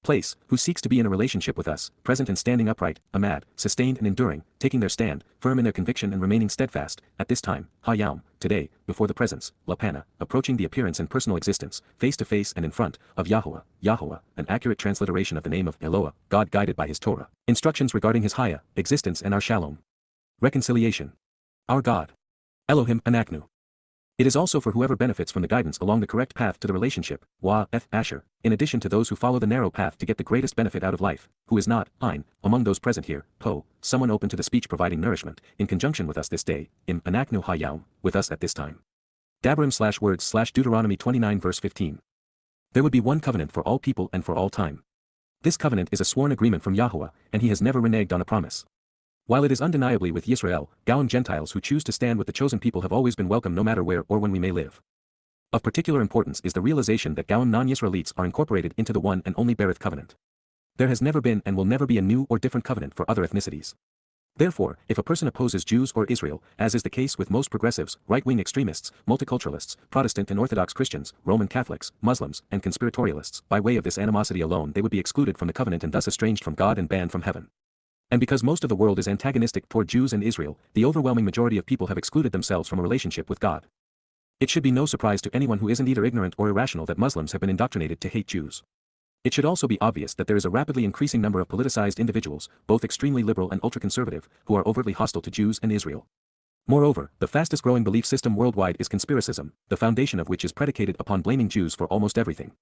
place, who seeks to be in a relationship with us, present and standing upright, amad, sustained and enduring, taking their stand, firm in their conviction and remaining steadfast, at this time, Hayam, today, before the presence, Lapana, approaching the appearance and personal existence, face to face and in front, of Yahowah, an accurate transliteration of the name of Eloah, God guided by his Torah, instructions regarding his Haya, existence and our Shalom. Reconciliation. Our God. Elohim Anaknu. It is also for whoever benefits from the guidance along the correct path to the relationship, Wa, Eth, Asher, in addition to those who follow the narrow path to get the greatest benefit out of life, who is not, Ein, among those present here, someone open to the speech providing nourishment, in conjunction with us this day, Im Anaknu Hayam, with us at this time. Dabram/words/Deuteronomy 29 verse 15. There would be one covenant for all people and for all time. This covenant is a sworn agreement from Yahowah, and he has never reneged on a promise. While it is undeniably with Yisrael, Gowan Gentiles who choose to stand with the chosen people have always been welcome no matter where or when we may live. Of particular importance is the realization that Gowan non-Yisraelites are incorporated into the one and only Berith covenant. There has never been and will never be a new or different covenant for other ethnicities. Therefore, if a person opposes Jews or Israel, as is the case with most progressives, right-wing extremists, multiculturalists, Protestant and Orthodox Christians, Roman Catholics, Muslims, and conspiratorialists, by way of this animosity alone they would be excluded from the covenant and thus estranged from God and banned from heaven. And because most of the world is antagonistic toward Jews and Israel, the overwhelming majority of people have excluded themselves from a relationship with God. It should be no surprise to anyone who isn't either ignorant or irrational that Muslims have been indoctrinated to hate Jews. It should also be obvious that there is a rapidly increasing number of politicized individuals, both extremely liberal and ultra-conservative, who are overtly hostile to Jews and Israel. Moreover, the fastest-growing belief system worldwide is conspiracism, the foundation of which is predicated upon blaming Jews for almost everything.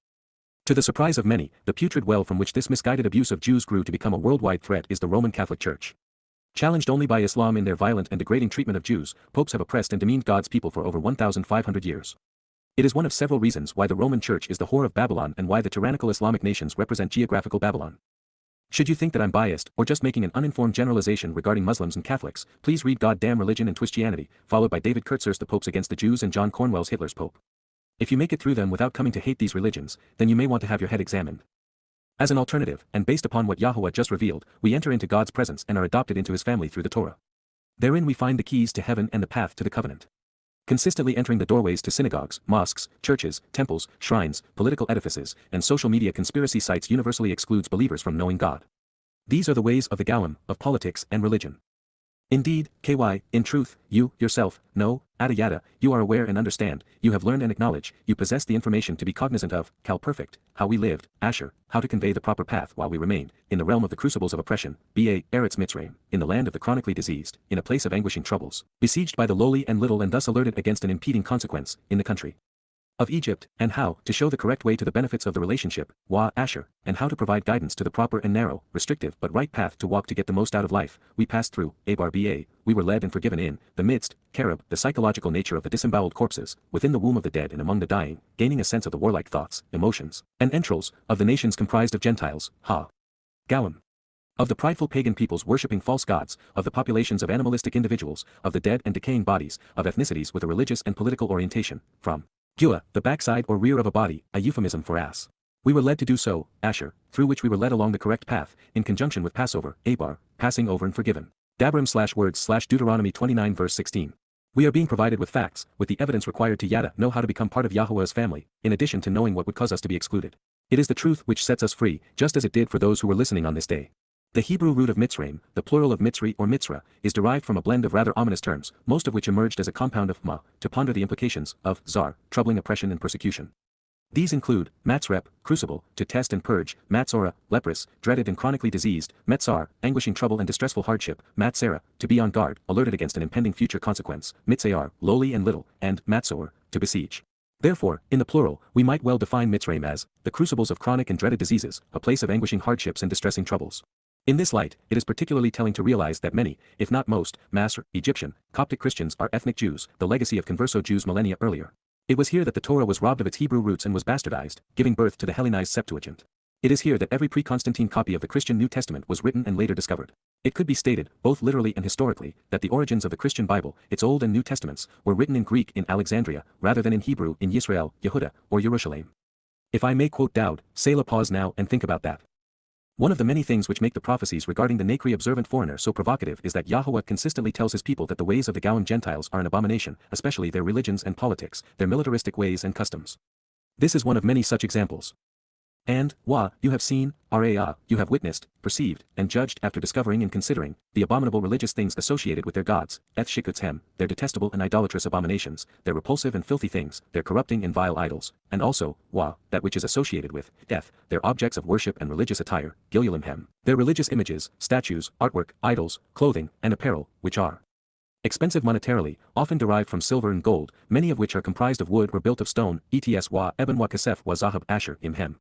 To the surprise of many, the putrid well from which this misguided abuse of Jews grew to become a worldwide threat is the Roman Catholic Church. Challenged only by Islam in their violent and degrading treatment of Jews, popes have oppressed and demeaned God's people for over 1,500 years. It is one of several reasons why the Roman Church is the whore of Babylon and why the tyrannical Islamic nations represent geographical Babylon. Should you think that I'm biased or just making an uninformed generalization regarding Muslims and Catholics, please read Goddamn Religion and Twistianity, followed by David Kurtzer's The Popes Against the Jews and John Cornwell's Hitler's Pope. If you make it through them without coming to hate these religions, then you may want to have your head examined. As an alternative, and based upon what Yahowah just revealed, we enter into God's presence and are adopted into his family through the Torah. Therein we find the keys to heaven and the path to the covenant. Consistently entering the doorways to synagogues, mosques, churches, temples, shrines, political edifices, and social media conspiracy sites universally excludes believers from knowing God. These are the ways of the Gowan, of politics and religion. Indeed, in truth, you, yourself, know, Yada Yada, you are aware and understand, you have learned and acknowledge, you possess the information to be cognizant of, Qowl perfect, how we lived, Asher, how to convey the proper path while we remained, in the realm of the crucibles of oppression, Ba, Eretz Mitzrayim, in the land of the chronically diseased, in a place of anguishing troubles, besieged by the lowly and little and thus alerted against an impeding consequence, in the country of Egypt, and how to show the correct way to the benefits of the relationship, Asher, and how to provide guidance to the proper and narrow, restrictive but right path to walk to get the most out of life. We passed through, Ba, we were led and forgiven in, the midst, Cherub, the psychological nature of the disemboweled corpses, within the womb of the dead and among the dying, gaining a sense of the warlike thoughts, emotions, and entrails, of the nations comprised of Gentiles, Gawim. Of the prideful pagan peoples worshipping false gods, of the populations of animalistic individuals, of the dead and decaying bodies, of ethnicities with a religious and political orientation, from Gua, the backside or rear of a body, a euphemism for ass. We were led to do so, Asher, through which we were led along the correct path, in conjunction with Passover, Abar, passing over and forgiven. Dabram/words/Deuteronomy 29 verse 16. We are being provided with facts, with the evidence required to Yada know how to become part of Yahowah's family, in addition to knowing what would cause us to be excluded. It is the truth which sets us free, just as it did for those who were listening on this day. The Hebrew root of Mitzrayim, the plural of Mitzri or Mitzra, is derived from a blend of rather ominous terms, most of which emerged as a compound of ma, to ponder the implications of zar, troubling oppression and persecution. These include matzrep, crucible, to test and purge, matzora, leprous, dreaded and chronically diseased, metzar, anguishing trouble and distressful hardship, matzera, to be on guard, alerted against an impending future consequence, mitzayar, lowly and little, and matzor, to besiege. Therefore, in the plural, we might well define Mitzrayim as the crucibles of chronic and dreaded diseases, a place of anguishing hardships and distressing troubles. In this light, it is particularly telling to realize that many, if not most, Masr, Egyptian, Coptic Christians are ethnic Jews, the legacy of converso Jews millennia earlier. It was here that the Torah was robbed of its Hebrew roots and was bastardized, giving birth to the Hellenized Septuagint. It is here that every pre-Constantine copy of the Christian New Testament was written and later discovered. It could be stated, both literally and historically, that the origins of the Christian Bible, its Old and New Testaments, were written in Greek in Alexandria, rather than in Hebrew in Yisrael, Yehuda, or Jerusalem. If I may quote Dowd, Selah, pause now and think about that. One of the many things which make the prophecies regarding the Nakri observant foreigner so provocative is that Yahowah consistently tells his people that the ways of the Gawim Gentiles are an abomination, especially their religions and politics, their militaristic ways and customs. This is one of many such examples. And, you have seen, you have witnessed, perceived, and judged after discovering and considering, the abominable religious things associated with their gods, their detestable and idolatrous abominations, their repulsive and filthy things, their corrupting and vile idols, and also, that which is associated with, death, their objects of worship and religious attire, their religious images, statues, artwork, idols, clothing, and apparel, which are expensive monetarily, often derived from silver and gold, many of which are comprised of wood or built of stone, eben wa kasef wa zahab asher imhem.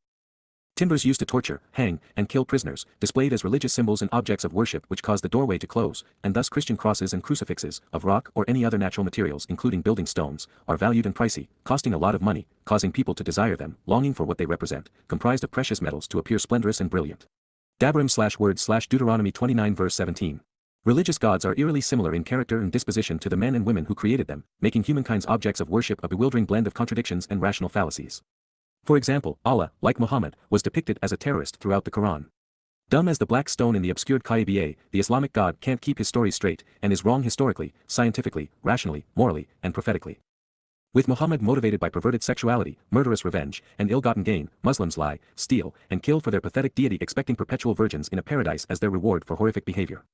Timbers used to torture, hang, and kill prisoners, displayed as religious symbols and objects of worship which cause the doorway to close, and thus Christian crosses and crucifixes, of rock or any other natural materials including building stones, are valued and pricey, costing a lot of money, causing people to desire them, longing for what they represent, comprised of precious metals to appear splendorous and brilliant. Dabram/words/Deuteronomy 29 verse 17. Religious gods are eerily similar in character and disposition to the men and women who created them, making humankind's objects of worship a bewildering blend of contradictions and rational fallacies. For example, Allah, like Muhammad, was depicted as a terrorist throughout the Quran. Dumb as the black stone in the obscured Kaaba, the Islamic God can't keep his story straight, and is wrong historically, scientifically, rationally, morally, and prophetically. With Muhammad motivated by perverted sexuality, murderous revenge, and ill-gotten gain, Muslims lie, steal, and kill for their pathetic deity, expecting perpetual virgins in a paradise as their reward for horrific behavior.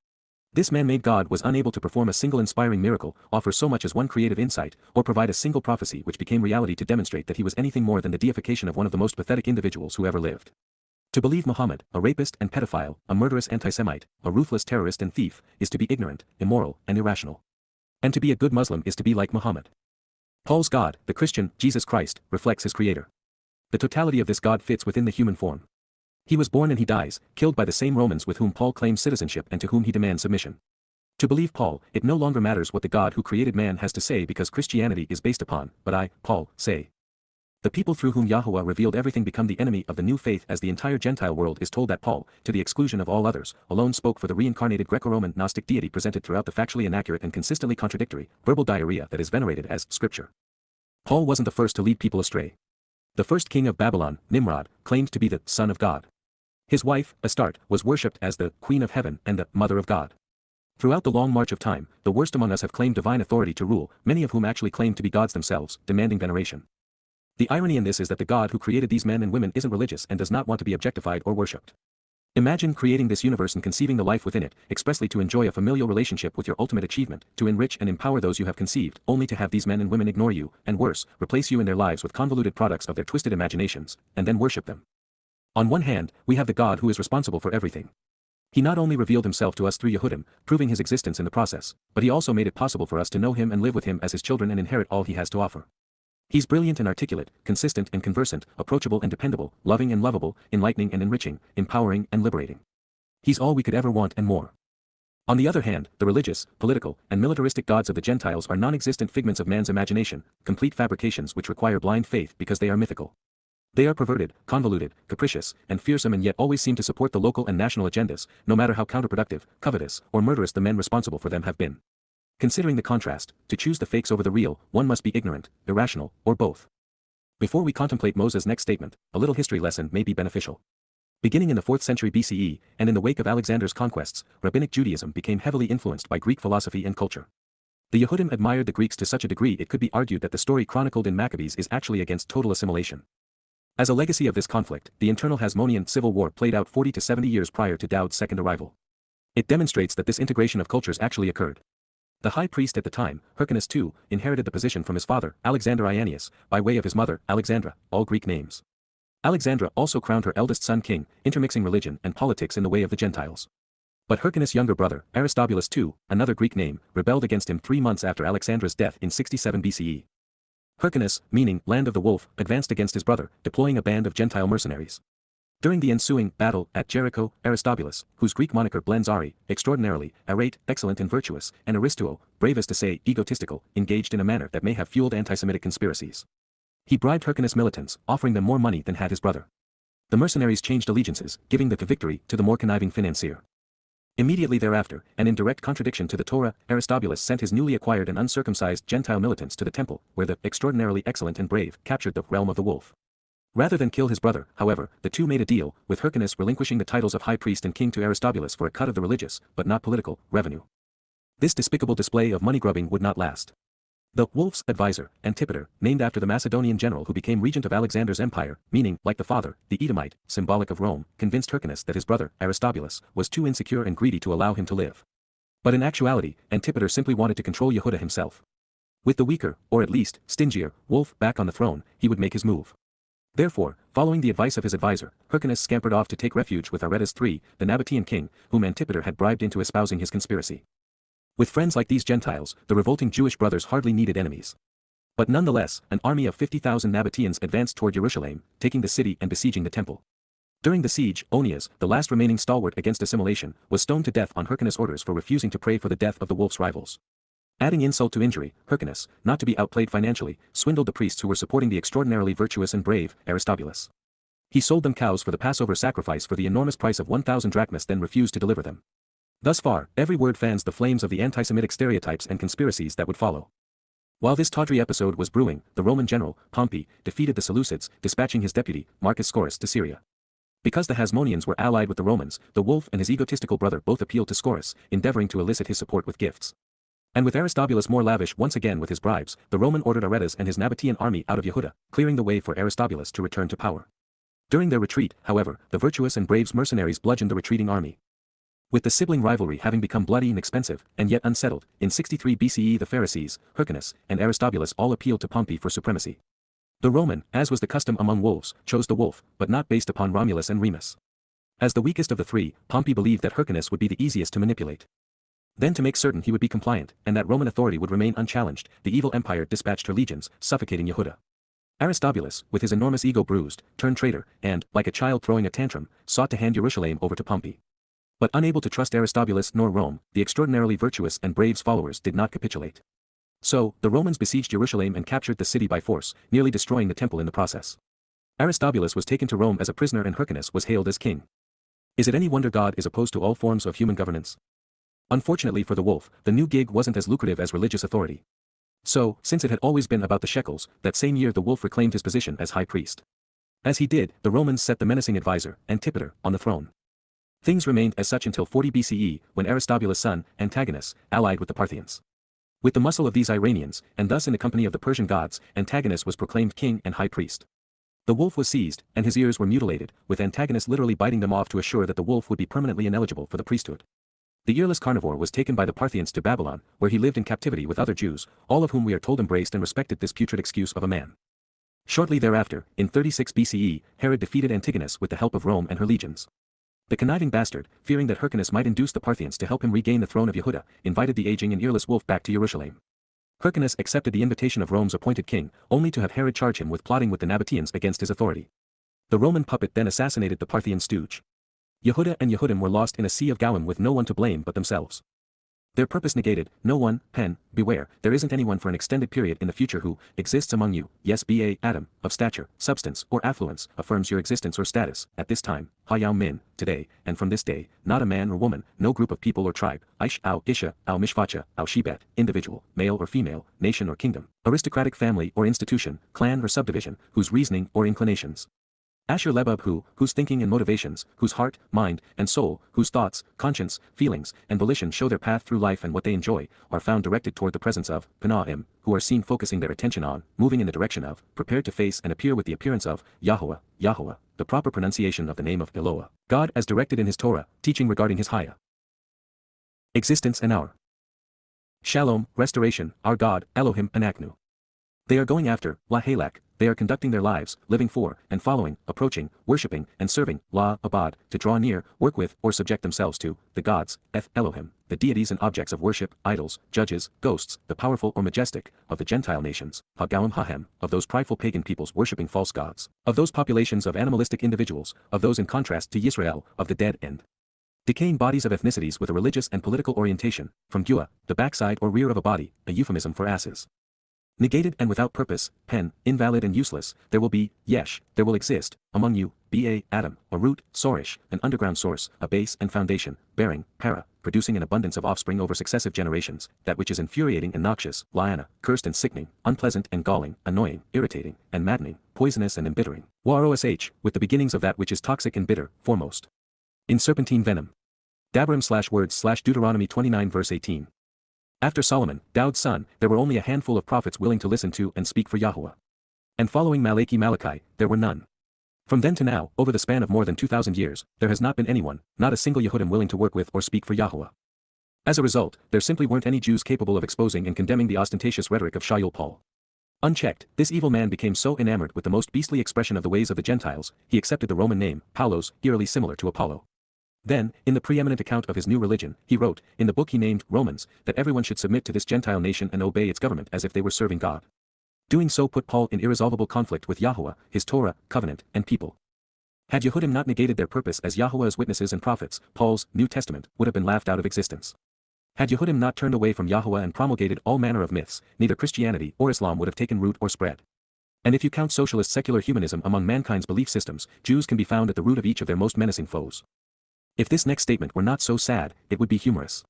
This man-made God was unable to perform a single inspiring miracle, offer so much as one creative insight, or provide a single prophecy which became reality to demonstrate that he was anything more than the deification of one of the most pathetic individuals who ever lived. To believe Muhammad, a rapist and pedophile, a murderous anti-Semite, a ruthless terrorist and thief, is to be ignorant, immoral, and irrational. And to be a good Muslim is to be like Muhammad. Paul's God, the Christian, Jesus Christ, reflects his Creator. The totality of this God fits within the human form. He was born and he dies, killed by the same Romans with whom Paul claims citizenship and to whom he demands submission. To believe Paul, it no longer matters what the God who created man has to say because Christianity is based upon, but I, Paul, say. The people through whom Yahowah revealed everything become the enemy of the new faith, as the entire Gentile world is told that Paul, to the exclusion of all others, alone spoke for the reincarnated Greco-Roman Gnostic deity presented throughout the factually inaccurate and consistently contradictory, verbal diarrhea that is venerated as Scripture. Paul wasn't the first to lead people astray. The first king of Babylon, Nimrod, claimed to be the Son of God. His wife, Astarte, was worshipped as the Queen of Heaven and the Mother of God. Throughout the long march of time, the worst among us have claimed divine authority to rule, many of whom actually claim to be gods themselves, demanding veneration. The irony in this is that the God who created these men and women isn't religious and does not want to be objectified or worshipped. Imagine creating this universe and conceiving the life within it, expressly to enjoy a familial relationship with your ultimate achievement, to enrich and empower those you have conceived, only to have these men and women ignore you, and worse, replace you in their lives with convoluted products of their twisted imaginations, and then worship them. On one hand, we have the God who is responsible for everything. He not only revealed himself to us through YAHOWAH, proving his existence in the process, but he also made it possible for us to know him and live with him as his children and inherit all he has to offer. He's brilliant and articulate, consistent and conversant, approachable and dependable, loving and lovable, enlightening and enriching, empowering and liberating. He's all we could ever want and more. On the other hand, the religious, political, and militaristic gods of the Gentiles are non-existent figments of man's imagination, complete fabrications which require blind faith because they are mythical. They are perverted, convoluted, capricious, and fearsome, and yet always seem to support the local and national agendas, no matter how counterproductive, covetous, or murderous the men responsible for them have been. Considering the contrast, to choose the fakes over the real, one must be ignorant, irrational, or both. Before we contemplate Moses' next statement, a little history lesson may be beneficial. Beginning in the 4th century BCE, and in the wake of Alexander's conquests, Rabbinic Judaism became heavily influenced by Greek philosophy and culture. The Yehudim admired the Greeks to such a degree it could be argued that the story chronicled in Maccabees is actually against total assimilation. As a legacy of this conflict, the internal Hasmonean civil war played out 40 to 70 years prior to Daud's second arrival. It demonstrates that this integration of cultures actually occurred. The high priest at the time, Hyrcanus II, inherited the position from his father, Alexander Ianius, by way of his mother, Alexandra, all Greek names. Alexandra also crowned her eldest son king, intermixing religion and politics in the way of the Gentiles. But Hyrcanus' younger brother, Aristobulus II, another Greek name, rebelled against him 3 months after Alexandra's death in 67 BCE. Hyrcanus, meaning land of the wolf, advanced against his brother, deploying a band of Gentile mercenaries. During the ensuing battle at Jericho, Aristobulus, whose Greek moniker blends Ari, extraordinarily, arete, excellent and virtuous, and Aristuo, brave as to say, egotistical, engaged in a manner that may have fueled anti-Semitic conspiracies. He bribed Hyrcanus militants, offering them more money than had his brother. The mercenaries changed allegiances, giving the victory to the more conniving financier. Immediately thereafter, and in direct contradiction to the Torah, Aristobulus sent his newly acquired and uncircumcised Gentile militants to the temple, where the extraordinarily excellent and brave captured the realm of the wolf. Rather than kill his brother, however, the two made a deal, with Hyrcanus relinquishing the titles of high priest and king to Aristobulus for a cut of the religious, but not political, revenue. This despicable display of money-grubbing would not last. The wolf's advisor, Antipater, named after the Macedonian general who became regent of Alexander's empire, meaning, like the father, the Edomite, symbolic of Rome, convinced Hyrcanus that his brother, Aristobulus, was too insecure and greedy to allow him to live. But in actuality, Antipater simply wanted to control YAHOWAH himself. With the weaker, or at least, stingier, wolf back on the throne, he would make his move. Therefore, following the advice of his advisor, Hyrcanus scampered off to take refuge with Aretas III, the Nabatean king, whom Antipater had bribed into espousing his conspiracy. With friends like these Gentiles, the revolting Jewish brothers hardly needed enemies. But nonetheless, an army of 50,000 Nabateans advanced toward Jerusalem, taking the city and besieging the temple. During the siege, Onias, the last remaining stalwart against assimilation, was stoned to death on Hyrcanus' orders for refusing to pray for the death of the wolf's rivals. Adding insult to injury, Hyrcanus, not to be outplayed financially, swindled the priests who were supporting the extraordinarily virtuous and brave Aristobulus. He sold them cows for the Passover sacrifice for the enormous price of 1,000 drachmas, then refused to deliver them. Thus far, every word fans the flames of the anti-Semitic stereotypes and conspiracies that would follow. While this tawdry episode was brewing, the Roman general, Pompey, defeated the Seleucids, dispatching his deputy, Marcus Scaurus, to Syria. Because the Hasmoneans were allied with the Romans, the wolf and his egotistical brother both appealed to Scaurus, endeavoring to elicit his support with gifts. And with Aristobulus more lavish once again with his bribes, the Roman ordered Aretas and his Nabatean army out of YAHOWAH, clearing the way for Aristobulus to return to power. During their retreat, however, the virtuous and brave mercenaries bludgeoned the retreating army. With the sibling rivalry having become bloody and expensive, and yet unsettled, in 63 BCE the Pharisees, Hyrcanus, and Aristobulus all appealed to Pompey for supremacy. The Roman, as was the custom among wolves, chose the wolf, but not based upon Romulus and Remus. As the weakest of the three, Pompey believed that Hyrcanus would be the easiest to manipulate. Then to make certain he would be compliant, and that Roman authority would remain unchallenged, the evil empire dispatched her legions, suffocating YAHOWAH. Aristobulus, with his enormous ego bruised, turned traitor, and, like a child throwing a tantrum, sought to hand Jerusalem over to Pompey. But unable to trust Aristobulus nor Rome, the extraordinarily virtuous and brave followers did not capitulate. So, the Romans besieged Jerusalem and captured the city by force, nearly destroying the temple in the process. Aristobulus was taken to Rome as a prisoner and Hyrcanus was hailed as king. Is it any wonder God is opposed to all forms of human governance? Unfortunately for the wolf, the new gig wasn't as lucrative as religious authority. So, since it had always been about the shekels, that same year the wolf reclaimed his position as high priest. As he did, the Romans set the menacing advisor, Antipater, on the throne. Things remained as such until 40 BCE, when Aristobulus' son, Antagonus, allied with the Parthians. With the muscle of these Iranians, and thus in the company of the Persian gods, Antagonus was proclaimed king and high priest. The wolf was seized, and his ears were mutilated, with antagonists literally biting them off to assure that the wolf would be permanently ineligible for the priesthood. The earless carnivore was taken by the Parthians to Babylon, where he lived in captivity with other Jews, all of whom we are told embraced and respected this putrid excuse of a man. Shortly thereafter, in 36 BCE, Herod defeated Antigonus with the help of Rome and her legions. The conniving bastard, fearing that Hyrcanus might induce the Parthians to help him regain the throne of Yehuda, invited the aging and earless wolf back to Jerusalem. Hyrcanus accepted the invitation of Rome's appointed king, only to have Herod charge him with plotting with the Nabateans against his authority. The Roman puppet then assassinated the Parthian stooge. Yehuda and Yehudim were lost in a sea of Goyim with no one to blame but themselves. Their purpose negated, no one, beware, there isn't anyone for an extended period in the future who exists among you, yes Adam, of stature, substance, or affluence, affirms your existence or status, at this time, min, today, and from this day, not a man or woman, no group of people or tribe, isha, mishvacha, shebet, individual, male or female, nation or kingdom, aristocratic family or institution, clan or subdivision, whose reasoning or inclinations. Asher Lebab whose thinking and motivations, whose heart, mind, and soul, whose thoughts, conscience, feelings, and volition show their path through life and what they enjoy, are found directed toward the presence of, Panaim, who are seen focusing their attention on, moving in the direction of, prepared to face and appear with the appearance of, Yahowah, the proper pronunciation of the name of Eloah, God as directed in his Torah, teaching regarding his Haya. Existence and our Shalom, restoration, our God, Elohim, Anaknu. They are going after, Lahalak, they are conducting their lives, living for, and following, approaching, worshipping, and serving, La, Abad, to draw near, work with, or subject themselves to, the gods, Elohim, the deities and objects of worship, idols, judges, ghosts, the powerful or majestic, of the Gentile nations, Hagawim Hahem, of those prideful pagan peoples worshipping false gods, of those populations of animalistic individuals, of those in contrast to Yisrael, of the dead and decaying bodies of ethnicities with a religious and political orientation, from Gua, the backside or rear of a body, a euphemism for asses. Negated and without purpose, invalid and useless, there will be, there will exist, among you, Adam, a root, sorish, an underground source, a base and foundation, bearing, para, producing an abundance of offspring over successive generations, that which is infuriating and noxious, liana, cursed and sickening, unpleasant and galling, annoying, irritating, and maddening, poisonous and embittering, warosh, with the beginnings of that which is toxic and bitter, foremost. In serpentine venom. Dabrim/words/Deuteronomy 29 verse 18. After Solomon, Daud's son, there were only a handful of prophets willing to listen to and speak for Yahuwah. And following Malachi, there were none. From then to now, over the span of more than 2,000 years, there has not been anyone, not a single Yehudim willing to work with or speak for Yahuwah. As a result, there simply weren't any Jews capable of exposing and condemning the ostentatious rhetoric of Shaul Paul. Unchecked, this evil man became so enamored with the most beastly expression of the ways of the Gentiles, he accepted the Roman name, Paulos, eerily similar to Apollo. Then, in the preeminent account of his new religion, he wrote, in the book he named Romans, that everyone should submit to this Gentile nation and obey its government as if they were serving God. Doing so put Paul in irresolvable conflict with Yahuwah, his Torah, covenant, and people. Had Yehudim not negated their purpose as Yahuwah's witnesses and prophets, Paul's New Testament would have been laughed out of existence. Had Yehudim not turned away from Yahuwah and promulgated all manner of myths, neither Christianity or Islam would have taken root or spread. And if you count socialist secular humanism among mankind's belief systems, Jews can be found at the root of each of their most menacing foes. If this next statement were not so sad, it would be humorous.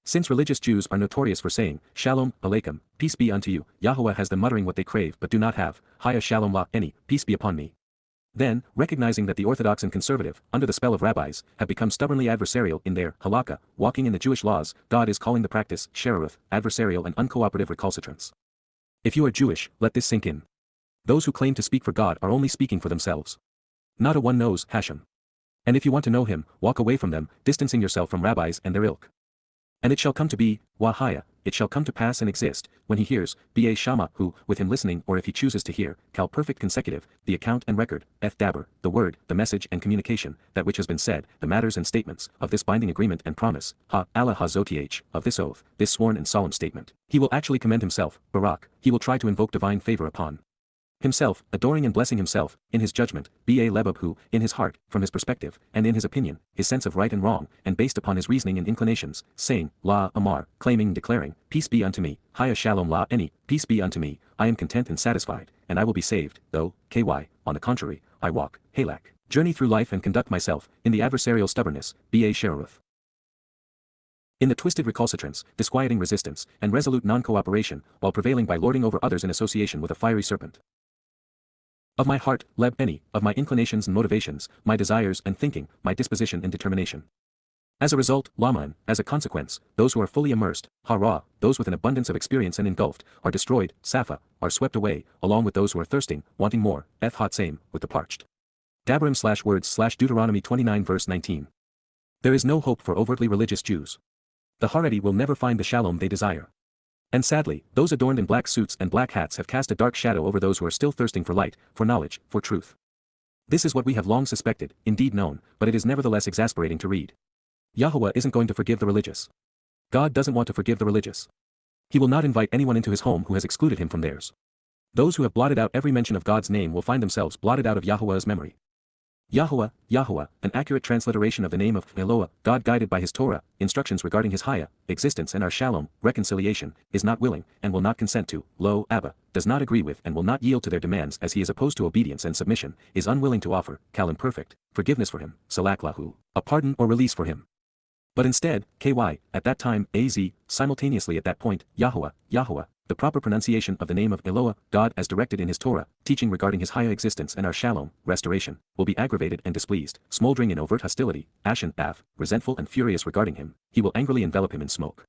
Since religious Jews are notorious for saying, Shalom, Aleichem, peace be unto you, Yahuwah has them muttering what they crave but do not have, Haya Shalom La, any, peace be upon me. Then, recognizing that the Orthodox and conservative, under the spell of rabbis, have become stubbornly adversarial in their halakha, walking in the Jewish laws, God is calling the practice, sheraruth, adversarial and uncooperative recalcitrance. If you are Jewish, let this sink in. Those who claim to speak for God are only speaking for themselves. Not a one knows Hashem. And if you want to know him, walk away from them, distancing yourself from rabbis and their ilk. And it shall come to be, Wahaya, it shall come to pass and exist, when he hears, Ba Shama, who, with him listening or if he chooses to hear, Kal perfect consecutive, the account and record, Daber, the word, the message and communication, that which has been said, the matters and statements, of this binding agreement and promise, Allah Hazoth, of this oath, this sworn and solemn statement. He will actually commend himself, Barak, he will try to invoke divine favor upon himself, adoring and blessing himself, in his judgment, Ba Lebab who, in his heart, from his perspective, and in his opinion, his sense of right and wrong, and based upon his reasoning and inclinations, saying, La Amar, claiming and declaring, peace be unto me, Haya Shalom La any, peace be unto me, I am content and satisfied, and I will be saved, though, Ky, on the contrary, I walk, Halak, journey through life and conduct myself, in the adversarial stubbornness, Ba Sheraruth. In the twisted recalcitrance, disquieting resistance, and resolute non-cooperation, while prevailing by lording over others in association with a fiery serpent. Of my heart, Leb any, of my inclinations and motivations, my desires and thinking, my disposition and determination. As a result, Laman, as a consequence, those who are fully immersed, Hara, those with an abundance of experience and engulfed, are destroyed, Safa, are swept away, along with those who are thirsting, wanting more, Eth hot same, with the parched. Dabrim/words/Deuteronomy 29 verse 19. There is no hope for overtly religious Jews. The Haredi will never find the shalom they desire. And sadly, those adorned in black suits and black hats have cast a dark shadow over those who are still thirsting for light, for knowledge, for truth. This is what we have long suspected, indeed known, but it is nevertheless exasperating to read. Yahowah isn't going to forgive the religious. God doesn't want to forgive the religious. He will not invite anyone into his home who has excluded him from theirs. Those who have blotted out every mention of God's name will find themselves blotted out of Yahowah's memory. Yahowah, Yahowah, an accurate transliteration of the name of Eloah, God guided by his Torah, instructions regarding his Haya, existence and our Shalom, reconciliation, is not willing, and will not consent to, lo, Abba, does not agree with and will not yield to their demands as he is opposed to obedience and submission, is unwilling to offer, Kal imperfect, forgiveness for him, Salak lahu, a pardon or release for him. But instead, KY, at that time, AZ, simultaneously at that point, Yahowah, Yahowah, the proper pronunciation of the name of Eloah, God as directed in his Torah, teaching regarding his Haya existence and our Shalom, restoration, will be aggravated and displeased, smoldering in overt hostility, ashen, resentful and furious regarding him, he will angrily envelop him in smoke.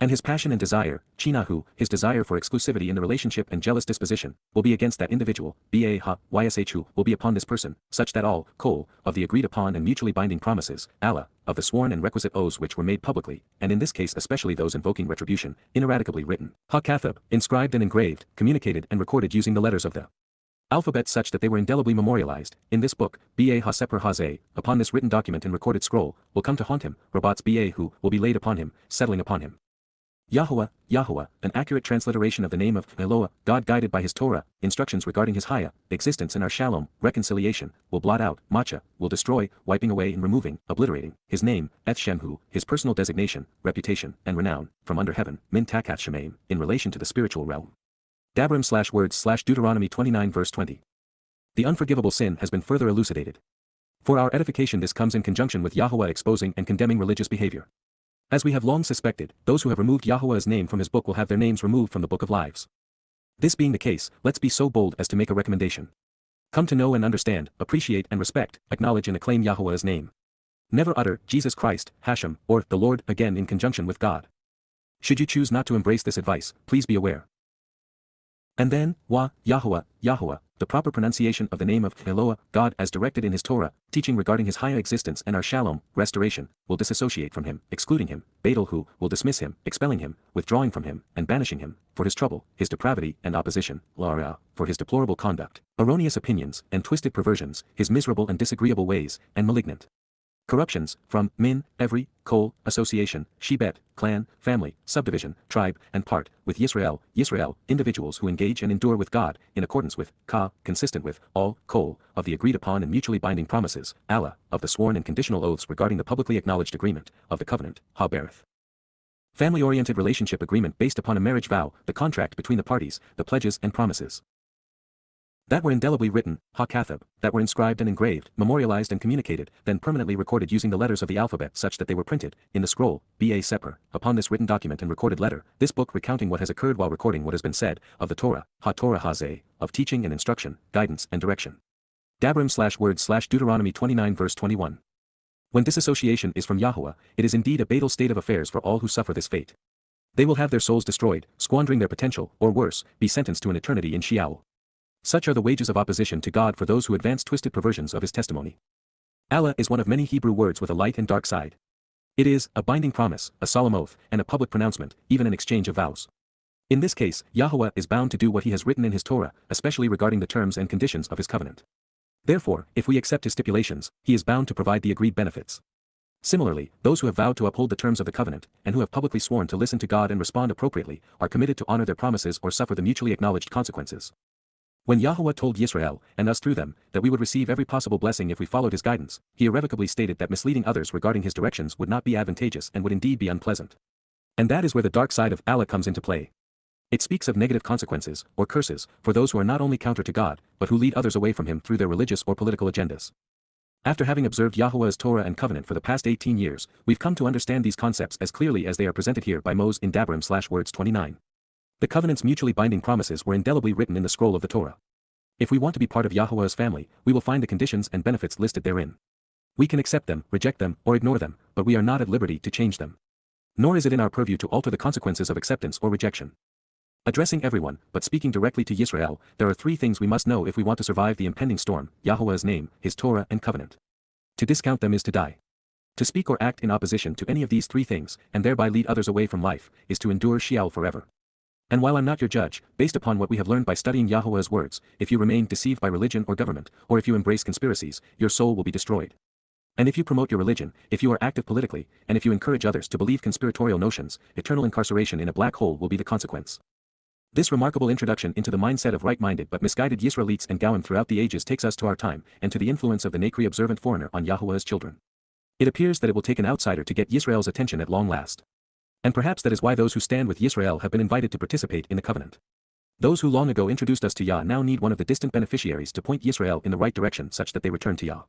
And his passion and desire, Chinahu, his desire for exclusivity in the relationship and jealous disposition, will be against that individual, YSHU, will be upon this person, such that all, Qowl, of the agreed upon and mutually binding promises, Allah, of the sworn and requisite oaths which were made publicly, and in this case especially those invoking retribution, ineradicably written, ha-kathab, inscribed and engraved, communicated and recorded using the letters of the alphabet such that they were indelibly memorialized, in this book, ha-seper ha-zeh, upon this written document and recorded scroll, will come to haunt him, robots who will be laid upon him, settling upon him. Yahowah, Yahowah, an accurate transliteration of the name of Eloah, God guided by his Torah, instructions regarding his Haya, existence and our Shalom, reconciliation, will blot out, Macha, will destroy, wiping away and removing, obliterating, his name, Eth Shemhu, his personal designation, reputation, and renown, from under heaven, Min Takat Shemaim, in relation to the spiritual realm. Dabrim/words/Deuteronomy 29 verse 20. The unforgivable sin has been further elucidated. For our edification this comes in conjunction with Yahowah exposing and condemning religious behavior. As we have long suspected, those who have removed Yahowah's name from his book will have their names removed from the book of lives. This being the case, let's be so bold as to make a recommendation. Come to know and understand, appreciate and respect, acknowledge and acclaim Yahowah's name. Never utter, Jesus Christ, Hashem, or, the Lord, again in conjunction with God. Should you choose not to embrace this advice, please be aware. And then, Yahowah, Yahowah, the proper pronunciation of the name of Eloah, God as directed in his Torah, teaching regarding his Haya existence and our Shalom, restoration, will disassociate from him, excluding him, Babel who will dismiss him, expelling him, withdrawing from him, and banishing him, for his trouble, his depravity and opposition, for his deplorable conduct, erroneous opinions, and twisted perversions, his miserable and disagreeable ways, and malignant corruptions, from, min, every, Qowl, association, Shebet, clan, family, subdivision, tribe, and part, with Yisrael, individuals who engage and endure with God, in accordance with, consistent with, all, Qowl, of the agreed upon and mutually binding promises, Allah, of the sworn and conditional oaths regarding the publicly acknowledged agreement, of the covenant, ha-berith. Family-oriented relationship agreement based upon a marriage vow, the contract between the parties, the pledges and promises that were indelibly written, ha-kathab, that were inscribed and engraved, memorialized and communicated, then permanently recorded using the letters of the alphabet such that they were printed, in the scroll, seper, upon this written document and recorded letter, this book recounting what has occurred while recording what has been said, of the Torah, ha-Torah ha-zeh, of teaching and instruction, guidance and direction. Dabrim/words/Deuteronomy 29 verse 21. When disassociation is from Yahowah, it is indeed a fatal state of affairs for all who suffer this fate. They will have their souls destroyed, squandering their potential, or worse, be sentenced to an eternity in Sheol. Such are the wages of opposition to God for those who advance twisted perversions of his testimony. Allah is one of many Hebrew words with a light and dark side. It is a binding promise, a solemn oath, and a public pronouncement, even an exchange of vows. In this case, Yahowah is bound to do what he has written in his Torah, especially regarding the terms and conditions of his covenant. Therefore, if we accept his stipulations, he is bound to provide the agreed benefits. Similarly, those who have vowed to uphold the terms of the covenant, and who have publicly sworn to listen to God and respond appropriately, are committed to honor their promises or suffer the mutually acknowledged consequences. When Yahowah told Yisrael, and us through them, that we would receive every possible blessing if we followed his guidance, he irrevocably stated that misleading others regarding his directions would not be advantageous and would indeed be unpleasant. And that is where the dark side of Allah comes into play. It speaks of negative consequences, or curses, for those who are not only counter to God, but who lead others away from him through their religious or political agendas. After having observed Yahowah's Torah and covenant for the past 18 years, we've come to understand these concepts as clearly as they are presented here by Moses in Dabrim/words 29. The covenant's mutually binding promises were indelibly written in the scroll of the Torah. If we want to be part of Yahowah's family, we will find the conditions and benefits listed therein. We can accept them, reject them, or ignore them, but we are not at liberty to change them. Nor is it in our purview to alter the consequences of acceptance or rejection. Addressing everyone, but speaking directly to Yisrael, there are 3 things we must know if we want to survive the impending storm: Yahowah's name, his Torah and covenant. To discount them is to die. To speak or act in opposition to any of these 3 things, and thereby lead others away from life, is to endure Sheol forever. And while I'm not your judge, based upon what we have learned by studying Yahowah's words, if you remain deceived by religion or government, or if you embrace conspiracies, your soul will be destroyed. And if you promote your religion, if you are active politically, and if you encourage others to believe conspiratorial notions, eternal incarceration in a black hole will be the consequence. This remarkable introduction into the mindset of right-minded but misguided Yisraelites and Gowan throughout the ages takes us to our time, and to the influence of the Nakri observant foreigner on Yahowah's children. It appears that it will take an outsider to get Yisrael's attention at long last. And perhaps that is why those who stand with Yisrael have been invited to participate in the covenant. Those who long ago introduced us to Yah now need one of the distant beneficiaries to point Yisrael in the right direction such that they return to Yah.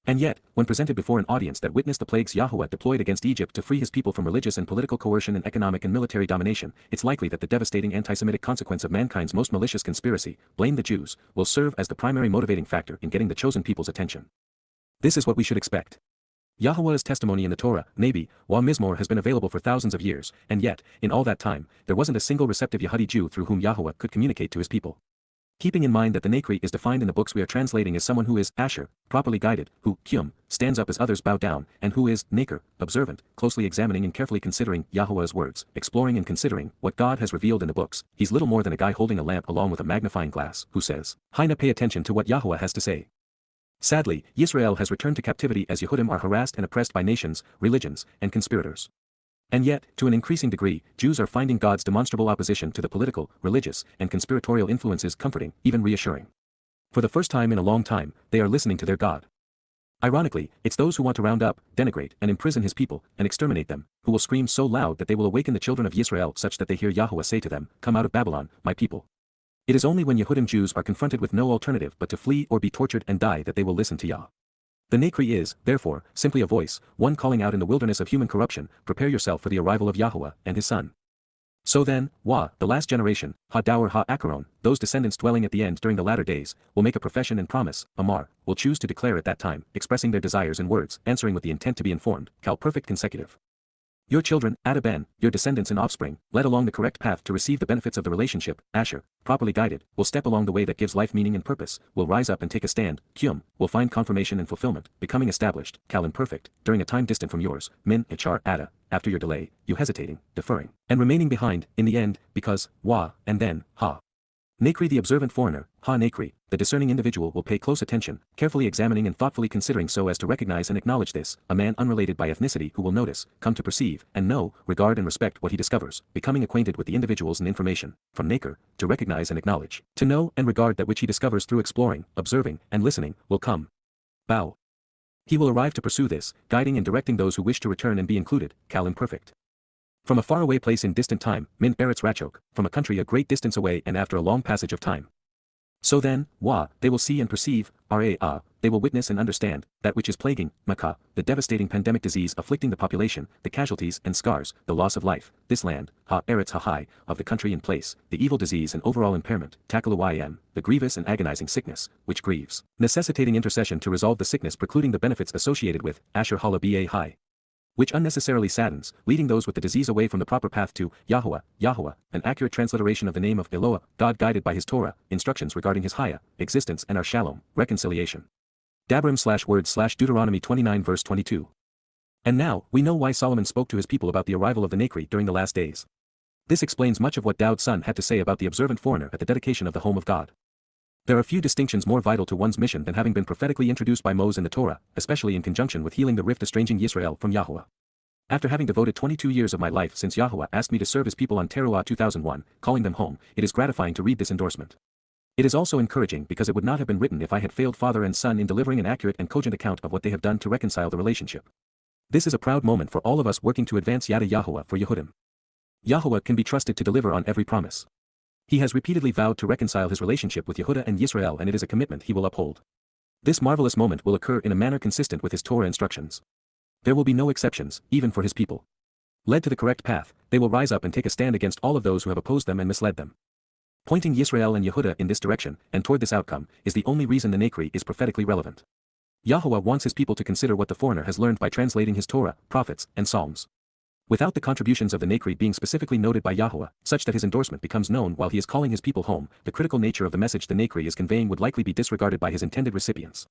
And yet, when presented before an audience that witnessed the plagues Yahowah deployed against Egypt to free his people from religious and political coercion and economic and military domination, it's likely that the devastating anti-Semitic consequence of mankind's most malicious conspiracy, blame the Jews, will serve as the primary motivating factor in getting the chosen people's attention. This is what we should expect. Yahowah's testimony in the Torah, Nabi, Wa Mizmor has been available for thousands of years, and yet, in all that time, there wasn't a single receptive Yehudi Jew through whom Yahowah could communicate to his people. Keeping in mind that the Nakri is defined in the books we are translating as someone who is Asher, properly guided, who, Kyum, stands up as others bow down, and who is Naker, observant, closely examining and carefully considering Yahowah's words, exploring and considering what God has revealed in the books, he's little more than a guy holding a lamp along with a magnifying glass, who says, Haina, pay attention to what Yahowah has to say. Sadly, Yisrael has returned to captivity as Yehudim are harassed and oppressed by nations, religions, and conspirators. And yet, to an increasing degree, Jews are finding God's demonstrable opposition to the political, religious, and conspiratorial influences comforting, even reassuring. For the first time in a long time, they are listening to their God. Ironically, it's those who want to round up, denigrate, and imprison his people, and exterminate them, who will scream so loud that they will awaken the children of Yisrael such that they hear Yahowah say to them, Come out of Babylon, my people. It is only when Yehudim Jews are confronted with no alternative but to flee or be tortured and die that they will listen to Yah. The Nakri is, therefore, simply a voice, one calling out in the wilderness of human corruption, prepare yourself for the arrival of Yahowah and his son. So then, Wa, the last generation, Ha-Dower Ha-Acharon, those descendants dwelling at the end during the latter days, will make a profession and promise, Amar, will choose to declare at that time, expressing their desires in words, answering with the intent to be informed, Qowl perfect consecutive. Your children, Adaben, your descendants and offspring, led along the correct path to receive the benefits of the relationship, Asher, properly guided, will step along the way that gives life meaning and purpose, will rise up and take a stand, Kyum, will find confirmation and fulfillment, becoming established, Qowl imperfect, during a time distant from yours, Min, Ichar, Ada, after your delay, you hesitating, deferring, and remaining behind, in the end, because, Wa, and then, Ha. Nakri the observant foreigner, Ha-Nakri, the discerning individual will pay close attention, carefully examining and thoughtfully considering so as to recognize and acknowledge this, a man unrelated by ethnicity who will notice, come to perceive, and know, regard and respect what he discovers, becoming acquainted with the individuals and information, from Naker, to recognize and acknowledge, to know and regard that which he discovers through exploring, observing, and listening, will come. Bow. He will arrive to pursue this, guiding and directing those who wish to return and be included, Qowl imperfect. From a faraway place in distant time, Min Eretz Rachok, from a country a great distance away and after a long passage of time. So then, Wa, they will see and perceive, Ra, they will witness and understand, that which is plaguing, Makkah, the devastating pandemic disease afflicting the population, the casualties and scars, the loss of life, this land, Ha-Eretz Ha-Hai, of the country and place, the evil disease and overall impairment, Takaluyim, the grievous and agonizing sickness, which grieves, necessitating intercession to resolve the sickness precluding the benefits associated with, Asher Hala Ba-Hai. Which unnecessarily saddens, leading those with the disease away from the proper path to Yahowah, Yahowah, an accurate transliteration of the name of Eloah, God guided by his Torah, instructions regarding his Haya, existence and our Shalom, reconciliation. Dabrim/word/Deuteronomy 29 verse 22. And now, we know why Solomon spoke to his people about the arrival of the Nakri during the last days. This explains much of what Daud's son had to say about the observant foreigner at the dedication of the home of God. There are few distinctions more vital to one's mission than having been prophetically introduced by Moses in the Torah, especially in conjunction with healing the rift estranging Yisrael from Yahowah. After having devoted 22 years of my life since Yahowah asked me to serve his people on Towrah 2001, calling them home, it is gratifying to read this endorsement. It is also encouraging because it would not have been written if I had failed father and son in delivering an accurate and cogent account of what they have done to reconcile the relationship. This is a proud moment for all of us working to advance Yada Yahowah for Yehudim. Yahowah can be trusted to deliver on every promise. He has repeatedly vowed to reconcile his relationship with Yehudah and Yisrael, and it is a commitment he will uphold. This marvelous moment will occur in a manner consistent with his Torah instructions. There will be no exceptions, even for his people. Led to the correct path, they will rise up and take a stand against all of those who have opposed them and misled them. Pointing Yisrael and Yehudah in this direction, and toward this outcome, is the only reason the Nakri is prophetically relevant. Yahowah wants his people to consider what the foreigner has learned by translating his Torah, prophets, and Psalms. Without the contributions of the Nakri being specifically noted by Yahowah, such that his endorsement becomes known while he is calling his people home, the critical nature of the message the Nakri is conveying would likely be disregarded by his intended recipients.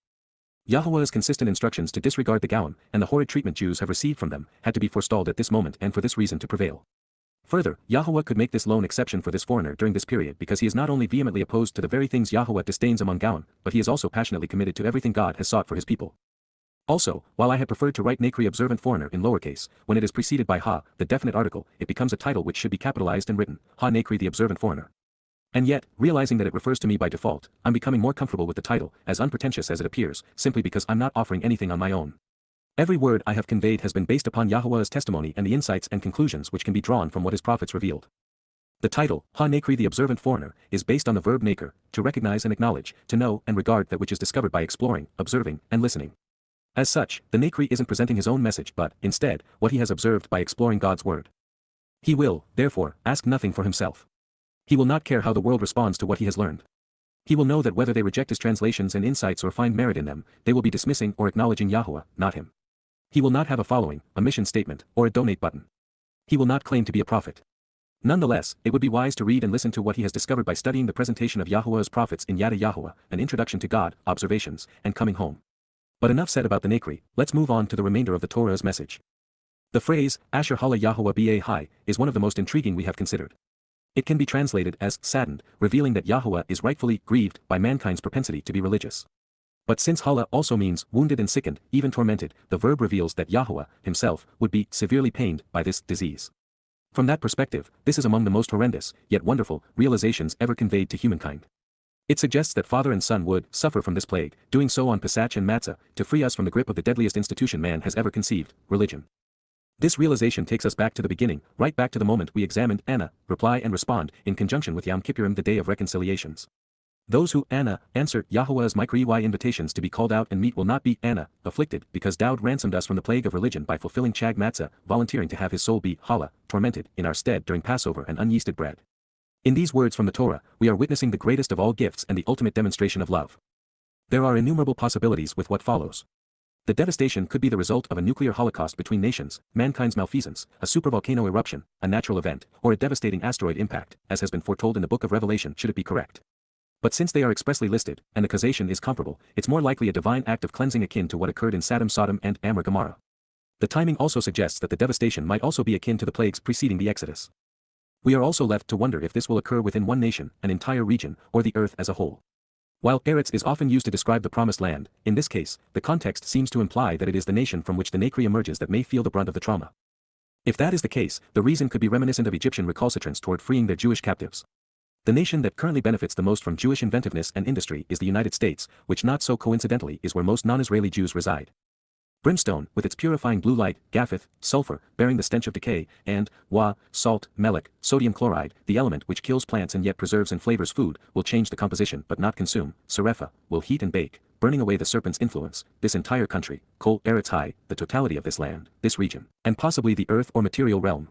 Yahowah's consistent instructions to disregard the Gowan and the horrid treatment Jews have received from them had to be forestalled at this moment and for this reason to prevail. Further, Yahowah could make this lone exception for this foreigner during this period because he is not only vehemently opposed to the very things Yahowah disdains among Gowan, but he is also passionately committed to everything God has sought for his people. Also, while I had preferred to write Nakri observant foreigner in lowercase, when it is preceded by Ha, the definite article, it becomes a title which should be capitalized and written, Ha Nakri the observant foreigner. And yet, realizing that it refers to me by default, I'm becoming more comfortable with the title, as unpretentious as it appears, simply because I'm not offering anything on my own. Every word I have conveyed has been based upon Yahowah's testimony and the insights and conclusions which can be drawn from what his prophets revealed. The title, Ha Nakri the observant foreigner, is based on the verb naker, to recognize and acknowledge, to know and regard that which is discovered by exploring, observing, and listening. As such, the Nakri isn't presenting his own message but, instead, what he has observed by exploring God's word. He will, therefore, ask nothing for himself. He will not care how the world responds to what he has learned. He will know that whether they reject his translations and insights or find merit in them, they will be dismissing or acknowledging Yahowah, not him. He will not have a following, a mission statement, or a donate button. He will not claim to be a prophet. Nonetheless, it would be wise to read and listen to what he has discovered by studying the presentation of Yahowah's prophets in Yada Yahowah, an introduction to God, observations, and coming home. But enough said about the Nakri, let's move on to the remainder of the Torah's message. The phrase, Asher Hala Yahowah Ba is one of the most intriguing we have considered. It can be translated as saddened, revealing that Yahowah is rightfully grieved by mankind's propensity to be religious. But since Hala also means wounded and sickened, even tormented, the verb reveals that Yahowah, himself, would be severely pained by this disease. From that perspective, this is among the most horrendous, yet wonderful, realizations ever conveyed to humankind. It suggests that father and son would suffer from this plague, doing so on Pesach and Matzah, to free us from the grip of the deadliest institution man has ever conceived, religion. This realization takes us back to the beginning, right back to the moment we examined Anna, reply and respond, in conjunction with Yom Kippurim, the day of reconciliations. Those who Anna answer Yahowah's Mikra invitations to be called out and meet will not be Anna, afflicted, because Dowd ransomed us from the plague of religion by fulfilling Chag Matzah, volunteering to have his soul be Hala, tormented, in our stead during Passover and unyeasted bread. In these words from the Torah, we are witnessing the greatest of all gifts and the ultimate demonstration of love. There are innumerable possibilities with what follows. The devastation could be the result of a nuclear holocaust between nations, mankind's malfeasance, a supervolcano eruption, a natural event, or a devastating asteroid impact, as has been foretold in the book of Revelation should it be correct. But since they are expressly listed, and the causation is comparable, it's more likely a divine act of cleansing akin to what occurred in Sodom and Gomorrah. The timing also suggests that the devastation might also be akin to the plagues preceding the Exodus. We are also left to wonder if this will occur within one nation, an entire region, or the earth as a whole. While Eretz is often used to describe the promised land, in this case, the context seems to imply that it is the nation from which the Nakri emerges that may feel the brunt of the trauma. If that is the case, the reason could be reminiscent of Egyptian recalcitrance toward freeing their Jewish captives. The nation that currently benefits the most from Jewish inventiveness and industry is the United States, which not so coincidentally is where most non-Israeli Jews reside. Brimstone, with its purifying blue light, Gaphith, sulfur, bearing the stench of decay, and salt, melech, sodium chloride, the element which kills plants and yet preserves and flavors food, will change the composition but not consume, Serepha, will heat and bake, burning away the serpent's influence, this entire country, Qowl Eretz Hai, the totality of this land, this region, and possibly the earth or material realm.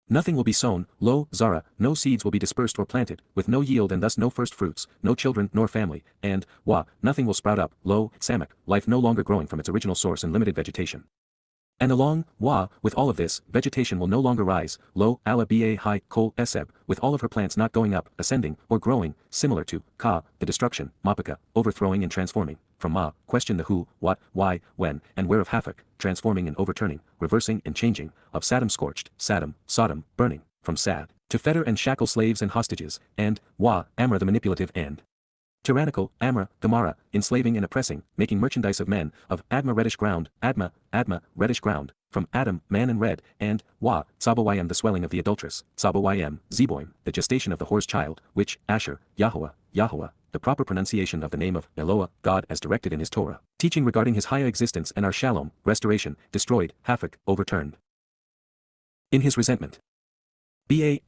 Nothing will be sown, lo, Zara, no seeds will be dispersed or planted, with no yield and thus no first fruits, no children nor family, and, nothing will sprout up, lo, Samak, life no longer growing from its original source and limited vegetation. And along, with all of this, vegetation will no longer rise, lo, ala ba hai, Qowl eseb, with all of her plants not going up, ascending, or growing, similar to, ka, the destruction, mapaka, overthrowing and transforming, from question the who, what, why, when, and where of havoc, transforming and overturning, reversing and changing, of Sodom scorched, Sodom, burning, from sad, to fetter and shackle slaves and hostages, and, Amra the manipulative and tyrannical, Amra, Gomorrah, enslaving and oppressing, making merchandise of men, of Adma reddish ground, Adma, reddish ground, from Adam, man and red, and, Tsabawayim the swelling of the adulteress, Tsabawayim, Zeboim, the gestation of the whore's child, which, Asher, Yahowah, the proper pronunciation of the name of Eloah, God as directed in his Torah, teaching regarding his higher existence and our shalom, restoration, destroyed, havoc, overturned. In his resentment. Ba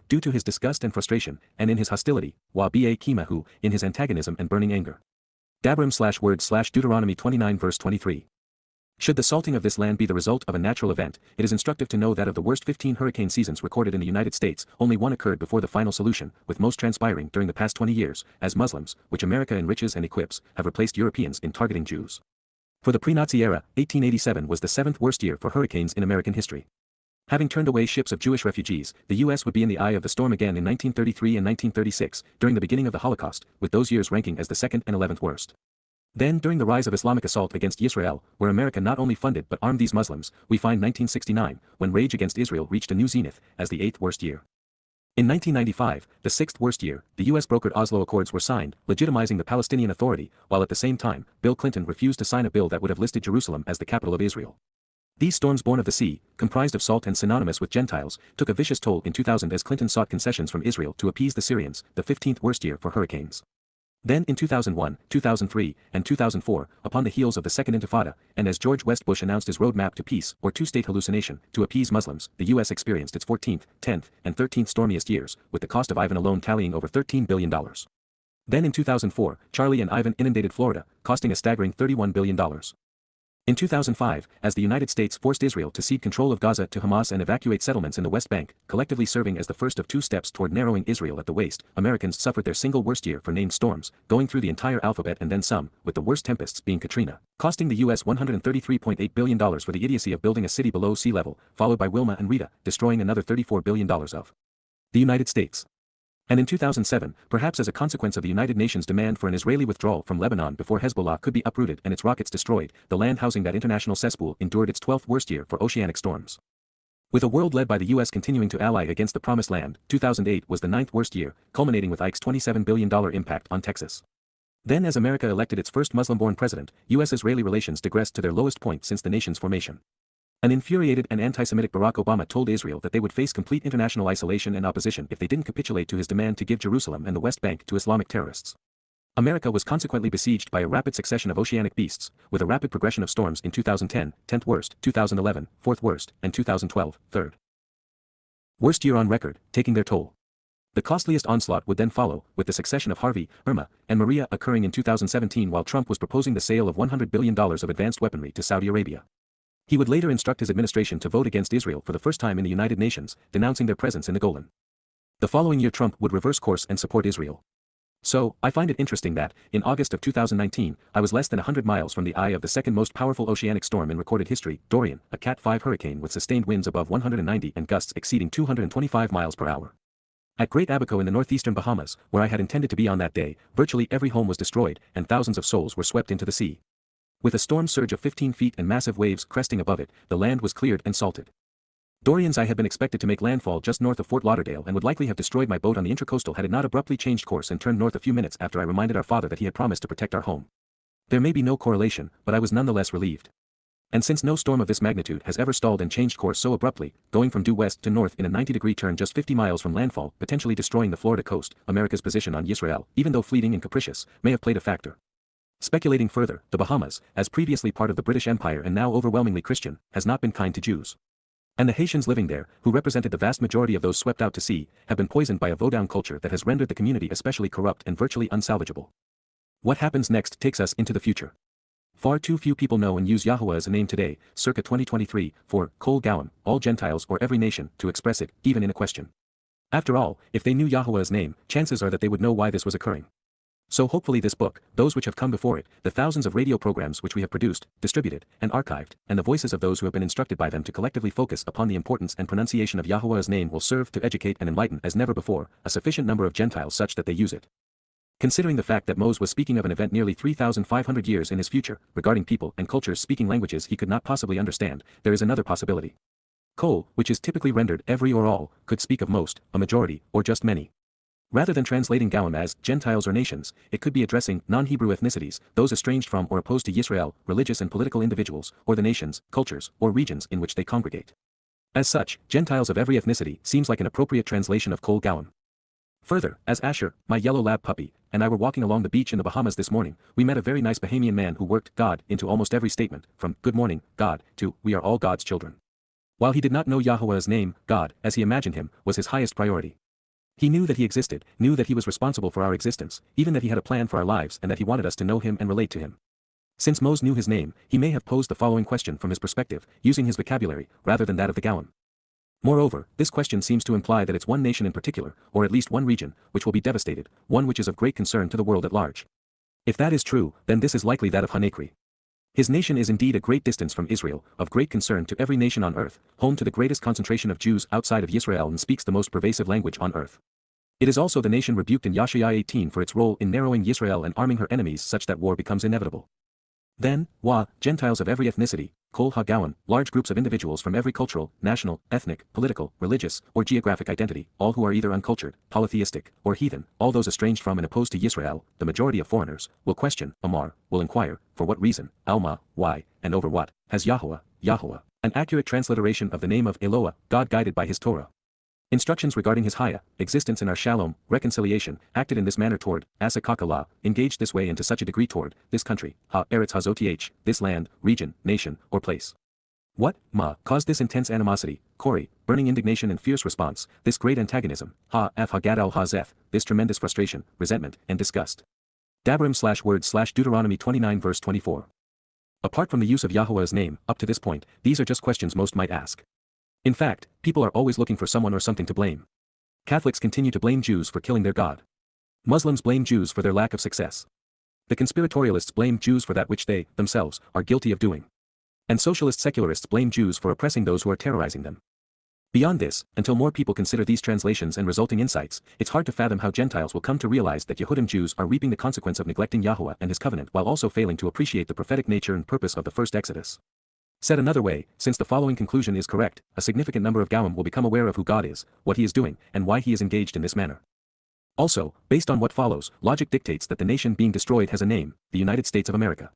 due to his disgust and frustration, and in his hostility, Ba Kimahu, in his antagonism and burning anger. Dabrim/word/ Deuteronomy 29 verse 23. Should the salting of this land be the result of a natural event, it is instructive to know that of the worst 15 hurricane seasons recorded in the United States, only one occurred before the final solution, with most transpiring during the past 20 years, as Muslims, which America enriches and equips, have replaced Europeans in targeting Jews. For the pre-Nazi era, 1887 was the seventh worst year for hurricanes in American history. Having turned away ships of Jewish refugees, the U.S. would be in the eye of the storm again in 1933 and 1936, during the beginning of the Holocaust, with those years ranking as the second and 11th worst. Then during the rise of Islamic assault against Israel, where America not only funded but armed these Muslims, we find 1969, when rage against Israel reached a new zenith, as the 8th worst year. In 1995, the 6th worst year, the U.S. brokered Oslo Accords were signed, legitimizing the Palestinian Authority, while at the same time, Bill Clinton refused to sign a bill that would have listed Jerusalem as the capital of Israel. These storms born of the sea, comprised of salt and synonymous with Gentiles, took a vicious toll in 2000 as Clinton sought concessions from Israel to appease the Syrians, the 15th worst year for hurricanes. Then in 2001, 2003, and 2004, upon the heels of the Second Intifada, and as George W. Bush announced his roadmap to peace, or two-state hallucination, to appease Muslims, the U.S. experienced its 14th, 10th, and 13th stormiest years, with the cost of Ivan alone tallying over $13 billion. Then in 2004, Charlie and Ivan inundated Florida, costing a staggering $31 billion. In 2005, as the United States forced Israel to cede control of Gaza to Hamas and evacuate settlements in the West Bank, collectively serving as the first of two steps toward narrowing Israel at the waist, Americans suffered their single worst year for named storms, going through the entire alphabet and then some, with the worst tempests being Katrina, costing the U.S. $133.8 billion for the idiocy of building a city below sea level, followed by Wilma and Rita, destroying another $34 billion of the United States. And in 2007, perhaps as a consequence of the United Nations' demand for an Israeli withdrawal from Lebanon before Hezbollah could be uprooted and its rockets destroyed, the land housing that international cesspool endured its 12th worst year for oceanic storms. With a world led by the U.S. continuing to ally against the Promised Land, 2008 was the 9th worst year, culminating with Ike's $27 billion impact on Texas. Then as America elected its first Muslim-born president, U.S.-Israeli relations digressed to their lowest point since the nation's formation. An infuriated and anti-Semitic Barack Obama told Israel that they would face complete international isolation and opposition if they didn't capitulate to his demand to give Jerusalem and the West Bank to Islamic terrorists. America was consequently besieged by a rapid succession of oceanic beasts, with a rapid progression of storms in 2010, 10th worst, 2011, 4th worst, and 2012, 3rd worst year on record, taking their toll. The costliest onslaught would then follow, with the succession of Harvey, Irma, and Maria occurring in 2017 while Trump was proposing the sale of $100 billion of advanced weaponry to Saudi Arabia. He would later instruct his administration to vote against Israel for the first time in the United Nations, denouncing their presence in the Golan. The following year Trump would reverse course and support Israel. So, I find it interesting that, in August of 2019, I was less than 100 miles from the eye of the second most powerful oceanic storm in recorded history, Dorian, a Cat 5 hurricane with sustained winds above 190 and gusts exceeding 225 miles per hour. At Great Abaco in the northeastern Bahamas, where I had intended to be on that day, virtually every home was destroyed, and thousands of souls were swept into the sea. With a storm surge of 15 feet and massive waves cresting above it, the land was cleared and salted. Dorian's eye had been expected to make landfall just north of Fort Lauderdale and would likely have destroyed my boat on the Intracoastal had it not abruptly changed course and turned north a few minutes after I reminded our father that he had promised to protect our home. There may be no correlation, but I was nonetheless relieved. And since no storm of this magnitude has ever stalled and changed course so abruptly, going from due west to north in a 90-degree turn just 50 miles from landfall, potentially destroying the Florida coast, America's position on Yisrael, even though fleeting and capricious, may have played a factor. Speculating further, the Bahamas, as previously part of the British Empire and now overwhelmingly Christian, has not been kind to Jews. And the Haitians living there, who represented the vast majority of those swept out to sea, have been poisoned by a vow-down culture that has rendered the community especially corrupt and virtually unsalvageable. What happens next takes us into the future. Far too few people know and use Yahowah as a name today, circa 2023, for Qowl, all Gentiles or every nation, to express it, even in a question. After all, if they knew Yahowah's name, chances are that they would know why this was occurring. So hopefully this book, those which have come before it, the thousands of radio programs which we have produced, distributed, and archived, and the voices of those who have been instructed by them to collectively focus upon the importance and pronunciation of Yahowah's name will serve to educate and enlighten as never before, a sufficient number of Gentiles such that they use it. Considering the fact that Moses was speaking of an event nearly 3,500 years in his future, regarding people and cultures speaking languages he could not possibly understand, there is another possibility. Qowl, which is typically rendered every or all, could speak of most, a majority, or just many. Rather than translating Gowan as Gentiles or nations, it could be addressing non-Hebrew ethnicities, those estranged from or opposed to Yisrael, religious and political individuals, or the nations, cultures, or regions in which they congregate. As such, Gentiles of every ethnicity seems like an appropriate translation of Qowl Gowan. Further, as Asher, my yellow lab puppy, and I were walking along the beach in the Bahamas this morning, we met a very nice Bahamian man who worked God into almost every statement, from "Good morning, God," to "We are all God's children." While he did not know Yahowah's name, God, as he imagined him, was his highest priority. He knew that he existed, knew that he was responsible for our existence, even that he had a plan for our lives and that he wanted us to know him and relate to him. Since Moses knew his name, he may have posed the following question from his perspective, using his vocabulary, rather than that of the Gowan. Moreover, this question seems to imply that it's one nation in particular, or at least one region, which will be devastated, one which is of great concern to the world at large. If that is true, then this is likely that of Hanekri. His nation is indeed a great distance from Israel, of great concern to every nation on earth, home to the greatest concentration of Jews outside of Yisrael and speaks the most pervasive language on earth. It is also the nation rebuked in Yashayah 18 for its role in narrowing Yisrael and arming her enemies such that war becomes inevitable. Then, Gentiles of every ethnicity, Qowl HaGowan, large groups of individuals from every cultural, national, ethnic, political, religious, or geographic identity, all who are either uncultured, polytheistic, or heathen, all those estranged from and opposed to Yisrael, the majority of foreigners, will question, will inquire, for what reason, Alma, why, and over what, has Yahowah, an accurate transliteration of the name of Eloah, God guided by his Torah. Instructions regarding his Haya, existence in our Shalom, reconciliation, acted in this manner toward, Asakakala, engaged this way and to such a degree toward, this country, Eretz Hazoth, this land, region, nation, or place. What, caused this intense animosity, Kori, burning indignation and fierce response, this great antagonism, Hagadal Hazeth, this tremendous frustration, resentment, and disgust. Dabrim/word/Deuteronomy 29 verse 24. Apart from the use of Yahowah's name, up to this point, these are just questions most might ask. In fact, people are always looking for someone or something to blame. Catholics continue to blame Jews for killing their God. Muslims blame Jews for their lack of success. The conspiratorialists blame Jews for that which they, themselves, are guilty of doing. And socialist secularists blame Jews for oppressing those who are terrorizing them. Beyond this, until more people consider these translations and resulting insights, it's hard to fathom how Gentiles will come to realize that Yehudim Jews are reaping the consequence of neglecting Yahowah and his covenant while also failing to appreciate the prophetic nature and purpose of the first Exodus. Said another way, since the following conclusion is correct, a significant number of Goyim will become aware of who God is, what he is doing, and why he is engaged in this manner. Also, based on what follows, logic dictates that the nation being destroyed has a name, the United States of America.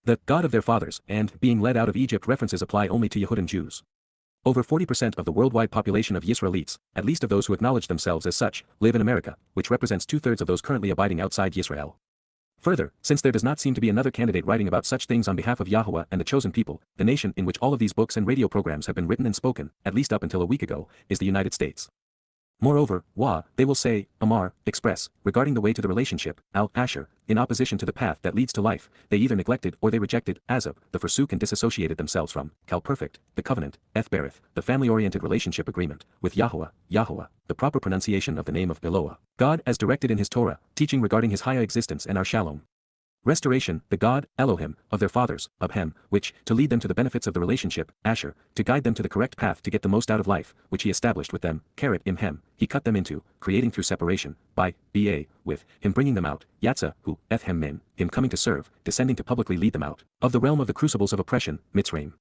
The God of their fathers, and being led out of Egypt references apply only to Yehudim Jews. Over 40% of the worldwide population of Yisraelites, at least of those who acknowledge themselves as such, live in America, which represents 2/3 of those currently abiding outside Yisrael. Further, since there does not seem to be another candidate writing about such things on behalf of Yahowah and the chosen people, the nation in which all of these books and radio programs have been written and spoken, at least up until a week ago, is the United States. Moreover, they will say, express, regarding the way to the relationship, Asher, in opposition to the path that leads to life, they either neglected or they rejected, Azab, the forsook and disassociated themselves from, Perfect, the covenant, Berith, the family-oriented relationship agreement, with Yahowah, the proper pronunciation of the name of Eloah, God as directed in his Torah, teaching regarding his Haya existence and our Shalom. Restoration, the God, Elohim, of their fathers, Abhem, which, to lead them to the benefits of the relationship, Asher, to guide them to the correct path to get the most out of life, which he established with them, Imhem, he cut them into, creating through separation, by, with, him bringing them out, Yatzah, who, Ethem Min, him coming to serve, descending to publicly lead them out, of the realm of the crucibles of oppression, Mitzrayim.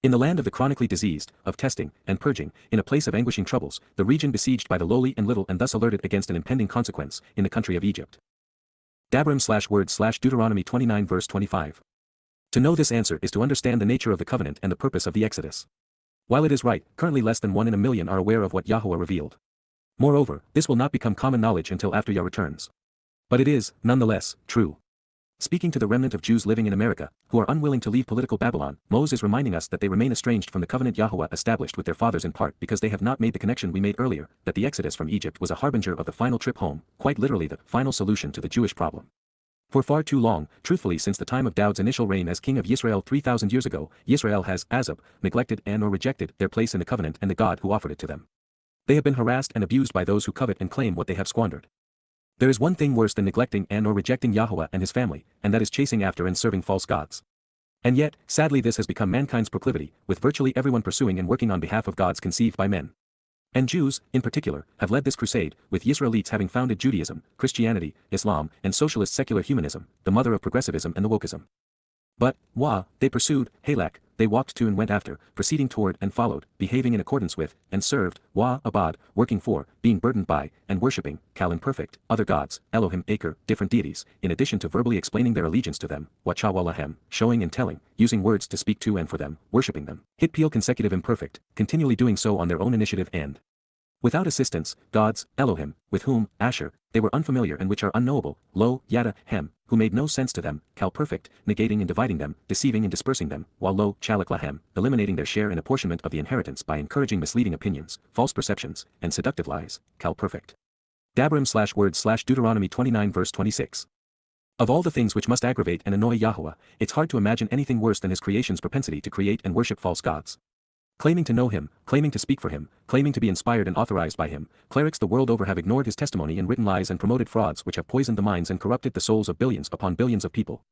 In the land of the chronically diseased, of testing, and purging, in a place of anguishing troubles, the region besieged by the lowly and little and thus alerted against an impending consequence, in the country of Egypt. Dabrim/word/Deuteronomy 29 verse 25. To know this answer is to understand the nature of the covenant and the purpose of the Exodus. While it is right, currently less than 1 in a million are aware of what Yahowah revealed. Moreover, this will not become common knowledge until after Yah returns. But it is, nonetheless, true. Speaking to the remnant of Jews living in America, who are unwilling to leave political Babylon, Moses is reminding us that they remain estranged from the covenant Yahowah established with their fathers in part because they have not made the connection we made earlier, that the Exodus from Egypt was a harbinger of the final trip home, quite literally the final solution to the Jewish problem. For far too long, truthfully since the time of Daud's initial reign as king of Yisrael 3,000 years ago, Yisrael has, Azab, neglected and or rejected their place in the covenant and the God who offered it to them. They have been harassed and abused by those who covet and claim what they have squandered. There is one thing worse than neglecting and or rejecting Yahowah and his family, and that is chasing after and serving false gods. And yet, sadly this has become mankind's proclivity, with virtually everyone pursuing and working on behalf of gods conceived by men. And Jews, in particular, have led this crusade, with Yisraelites having founded Judaism, Christianity, Islam, and socialist secular humanism, the mother of progressivism and the wokeism. But, they pursued, Halak, they walked to and went after, proceeding toward and followed, behaving in accordance with, and served, Abad, working for, being burdened by, and worshipping, Kal imperfect, other gods, Elohim Aker, different deities, in addition to verbally explaining their allegiance to them, Wachawalahem, showing and telling, using words to speak to and for them, worshipping them, Hitpeel consecutive imperfect, continually doing so on their own initiative and without assistance, gods, Elohim, with whom, Asher, they were unfamiliar and which are unknowable, Lo, Yada, Hem, who made no sense to them, Kal perfect, negating and dividing them, deceiving and dispersing them, while Lo, Chalak Lahem, eliminating their share and apportionment of the inheritance by encouraging misleading opinions, false perceptions, and seductive lies, Kal perfect. Dabrim/word/Deuteronomy 29 verse 26. Of all the things which must aggravate and annoy Yahowah, it's hard to imagine anything worse than his creation's propensity to create and worship false gods. Claiming to know him, claiming to speak for him, claiming to be inspired and authorized by him, clerics the world over have ignored his testimony and written lies and promoted frauds which have poisoned the minds and corrupted the souls of billions upon billions of people.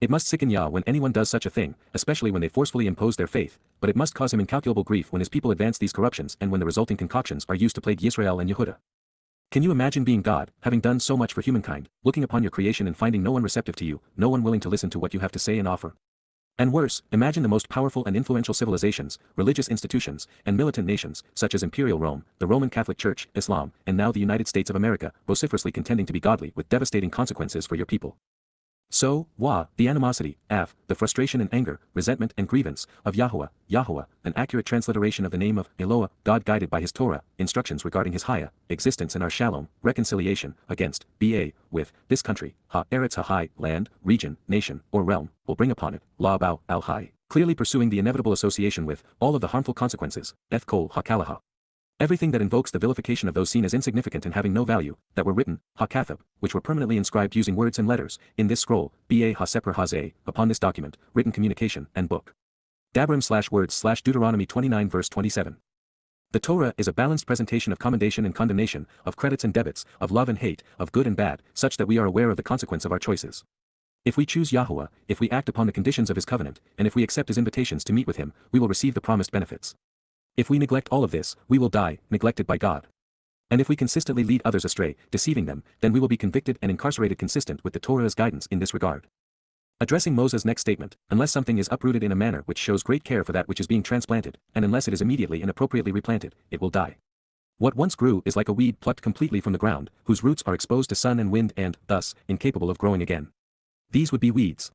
It must sicken Yah when anyone does such a thing, especially when they forcefully impose their faith, but it must cause him incalculable grief when his people advance these corruptions and when the resulting concoctions are used to plague Yisrael and Yehudah. Can you imagine being God, having done so much for humankind, looking upon your creation and finding no one receptive to you, no one willing to listen to what you have to say and offer? And worse, imagine the most powerful and influential civilizations, religious institutions, and militant nations, such as Imperial Rome, the Roman Catholic Church, Islam, and now the United States of America, vociferously contending to be godly with devastating consequences for your people. So, the animosity, the frustration and anger, resentment and grievance, of Yahowah, an accurate transliteration of the name of Eloah, God guided by his Torah, instructions regarding his Haya, existence and our Shalom, reconciliation, against, with, this country, Eretz HaHai, land, region, nation, or realm, will bring upon it, Ba'al al-Hai, clearly pursuing the inevitable association with, all of the harmful consequences, Qowl HaKalaha. Everything that invokes the vilification of those seen as insignificant and having no value, that were written, HaKathab, which were permanently inscribed using words and letters, in this scroll, HaSeper HaZeh, upon this document, written communication, and book. Dabrim/words/Deuteronomy 29 verse 27. The Torah is a balanced presentation of commendation and condemnation, of credits and debits, of love and hate, of good and bad, such that we are aware of the consequence of our choices. If we choose Yahowah, if we act upon the conditions of his covenant, and if we accept his invitations to meet with him, we will receive the promised benefits. If we neglect all of this, we will die, neglected by God. And if we consistently lead others astray, deceiving them, then we will be convicted and incarcerated consistent with the Torah's guidance in this regard. Addressing Moses' next statement, unless something is uprooted in a manner which shows great care for that which is being transplanted, and unless it is immediately and appropriately replanted, it will die. What once grew is like a weed plucked completely from the ground, whose roots are exposed to sun and wind and, thus, incapable of growing again. These would be weeds.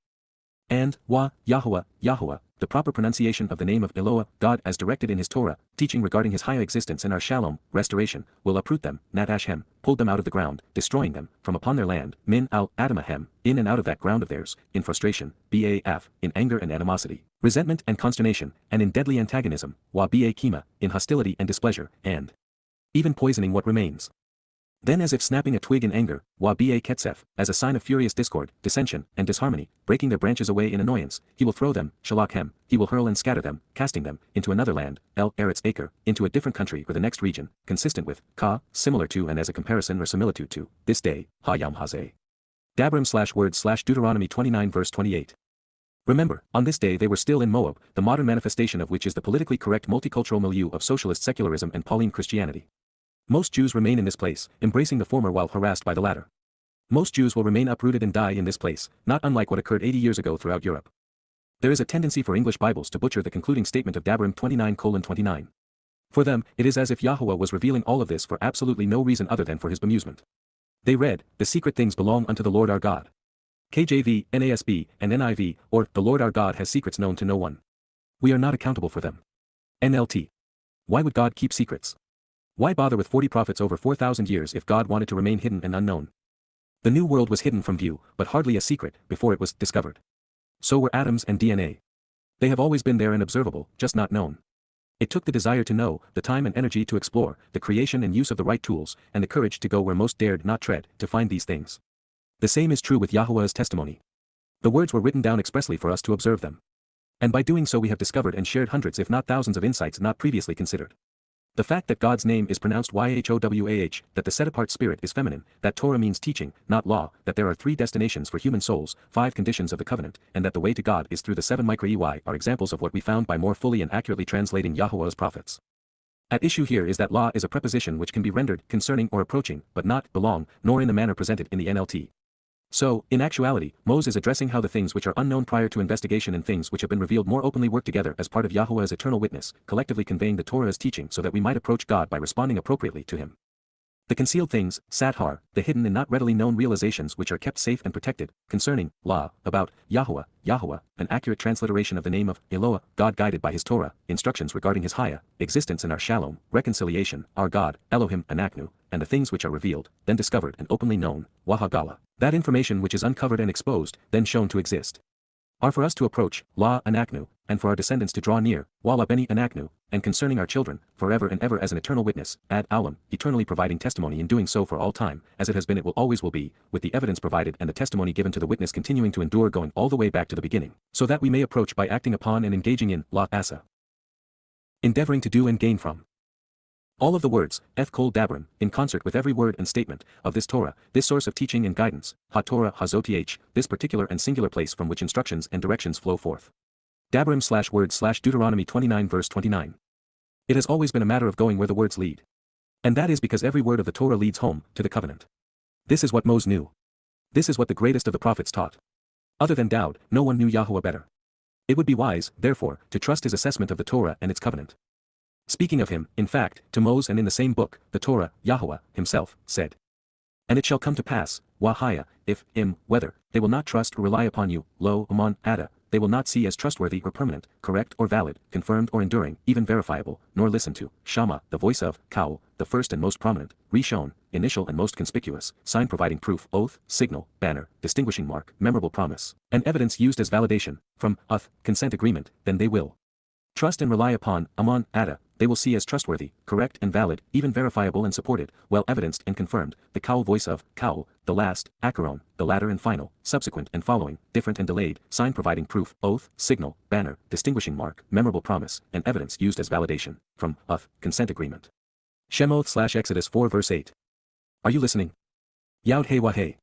And, Yahowah, the proper pronunciation of the name of Eloah, God as directed in his Torah, teaching regarding his higher existence and our Shalom, restoration, will uproot them, Natashhem, pulled them out of the ground, destroying them, from upon their land, Min al-Adamahem, in and out of that ground of theirs, in frustration, in anger and animosity, resentment and consternation, and in deadly antagonism, Kima, in hostility and displeasure, and even poisoning what remains. Then as if snapping a twig in anger, Ketsef, as a sign of furious discord, dissension, and disharmony, breaking their branches away in annoyance, he will throw them, Shalakhem, he will hurl and scatter them, casting them, into another land, Eretz Acre, into a different country or the next region, consistent with, similar to and as a comparison or similitude to, this day, Hayam Hazeh. Dabrim/words/Deuteronomy 29 verse 28. Remember, on this day they were still in Moab, the modern manifestation of which is the politically correct multicultural milieu of socialist secularism and Pauline Christianity. Most Jews remain in this place, embracing the former while harassed by the latter. Most Jews will remain uprooted and die in this place, not unlike what occurred 80 years ago throughout Europe. There is a tendency for English Bibles to butcher the concluding statement of Dabrim 29:29. For them, it is as if Yahowah was revealing all of this for absolutely no reason other than for his bemusement. They read, "The secret things belong unto the Lord our God." KJV, NASB, and NIV, or, "The Lord our God has secrets known to no one. We are not accountable for them." NLT. Why would God keep secrets? Why bother with 40 prophets over 4,000 years if God wanted to remain hidden and unknown? The New World was hidden from view, but hardly a secret, before it was discovered. So were atoms and DNA. They have always been there and observable, just not known. It took the desire to know, the time and energy to explore, the creation and use of the right tools, and the courage to go where most dared not tread, to find these things. The same is true with Yahowah's testimony. The words were written down expressly for us to observe them. And by doing so we have discovered and shared hundreds if not thousands of insights not previously considered. The fact that God's name is pronounced YHOWAH, that the set-apart spirit is feminine, that Torah means teaching, not law, that there are 3 destinations for human souls, 5 conditions of the covenant, and that the way to God is through the 7 micro-EY are examples of what we found by more fully and accurately translating Yahowah's prophets. At issue here is that law is a preposition which can be rendered concerning or approaching, but not belong, nor in the manner presented in the NLT. So, in actuality, Moses is addressing how the things which are unknown prior to investigation and things which have been revealed more openly work together as part of Yahowah's eternal witness, collectively conveying the Torah's teaching so that we might approach God by responding appropriately to him. The concealed things, Sathar, the hidden and not readily known realizations which are kept safe and protected, concerning, law, about, Yahowah, an accurate transliteration of the name of, Eloah, God guided by his Torah, instructions regarding his Haya, existence and our Shalom, reconciliation, our God, Elohim Anaknu, and the things which are revealed, then discovered and openly known, Wahagala, that information which is uncovered and exposed, then shown to exist, are for us to approach, La Anaknu, and for our descendants to draw near, Wala Beni Anaknu, and concerning our children, forever and ever as an eternal witness, Ad Aulam, eternally providing testimony in doing so for all time, as it has been it will always will be, with the evidence provided and the testimony given to the witness continuing to endure going all the way back to the beginning, so that we may approach by acting upon and engaging in, La Asa. Endeavoring to do and gain from. All of the words, Qowl Dabrim, in concert with every word and statement, of this Torah, this source of teaching and guidance, Towrah HaZoth, this particular and singular place from which instructions and directions flow forth. Dabrim/words/ Deuteronomy 29 verse 29. It has always been a matter of going where the words lead. And that is because every word of the Torah leads home, to the covenant. This is what Moses knew. This is what the greatest of the prophets taught. Other than Daud, no one knew Yahowah better. It would be wise, therefore, to trust his assessment of the Torah and its covenant. Speaking of him, in fact, to Moses and in the same book, the Torah, Yahowah, himself, said. And it shall come to pass, YAHOWAH, if, whether, they will not trust or rely upon you, lo, amon, ada, they will not see as trustworthy or permanent, correct or valid, confirmed or enduring, even verifiable, nor listen to, Shama, the voice of, Qowl, the first and most prominent, Rishon, initial and most conspicuous, sign providing proof, oath, signal, banner, distinguishing mark, memorable promise, and evidence used as validation, from, consent agreement, then they will trust and rely upon, amon, ada, they will see as trustworthy, correct and valid, even verifiable and supported, well evidenced and confirmed, the Qowl voice of, Qowl, the last, Acharon, the latter and final, subsequent and following, different and delayed, sign providing proof, oath, signal, banner, distinguishing mark, memorable promise, and evidence used as validation, from, consent agreement. Shemoth/Exodus 4 verse 8. Are you listening? Yod Hey Wah Hey.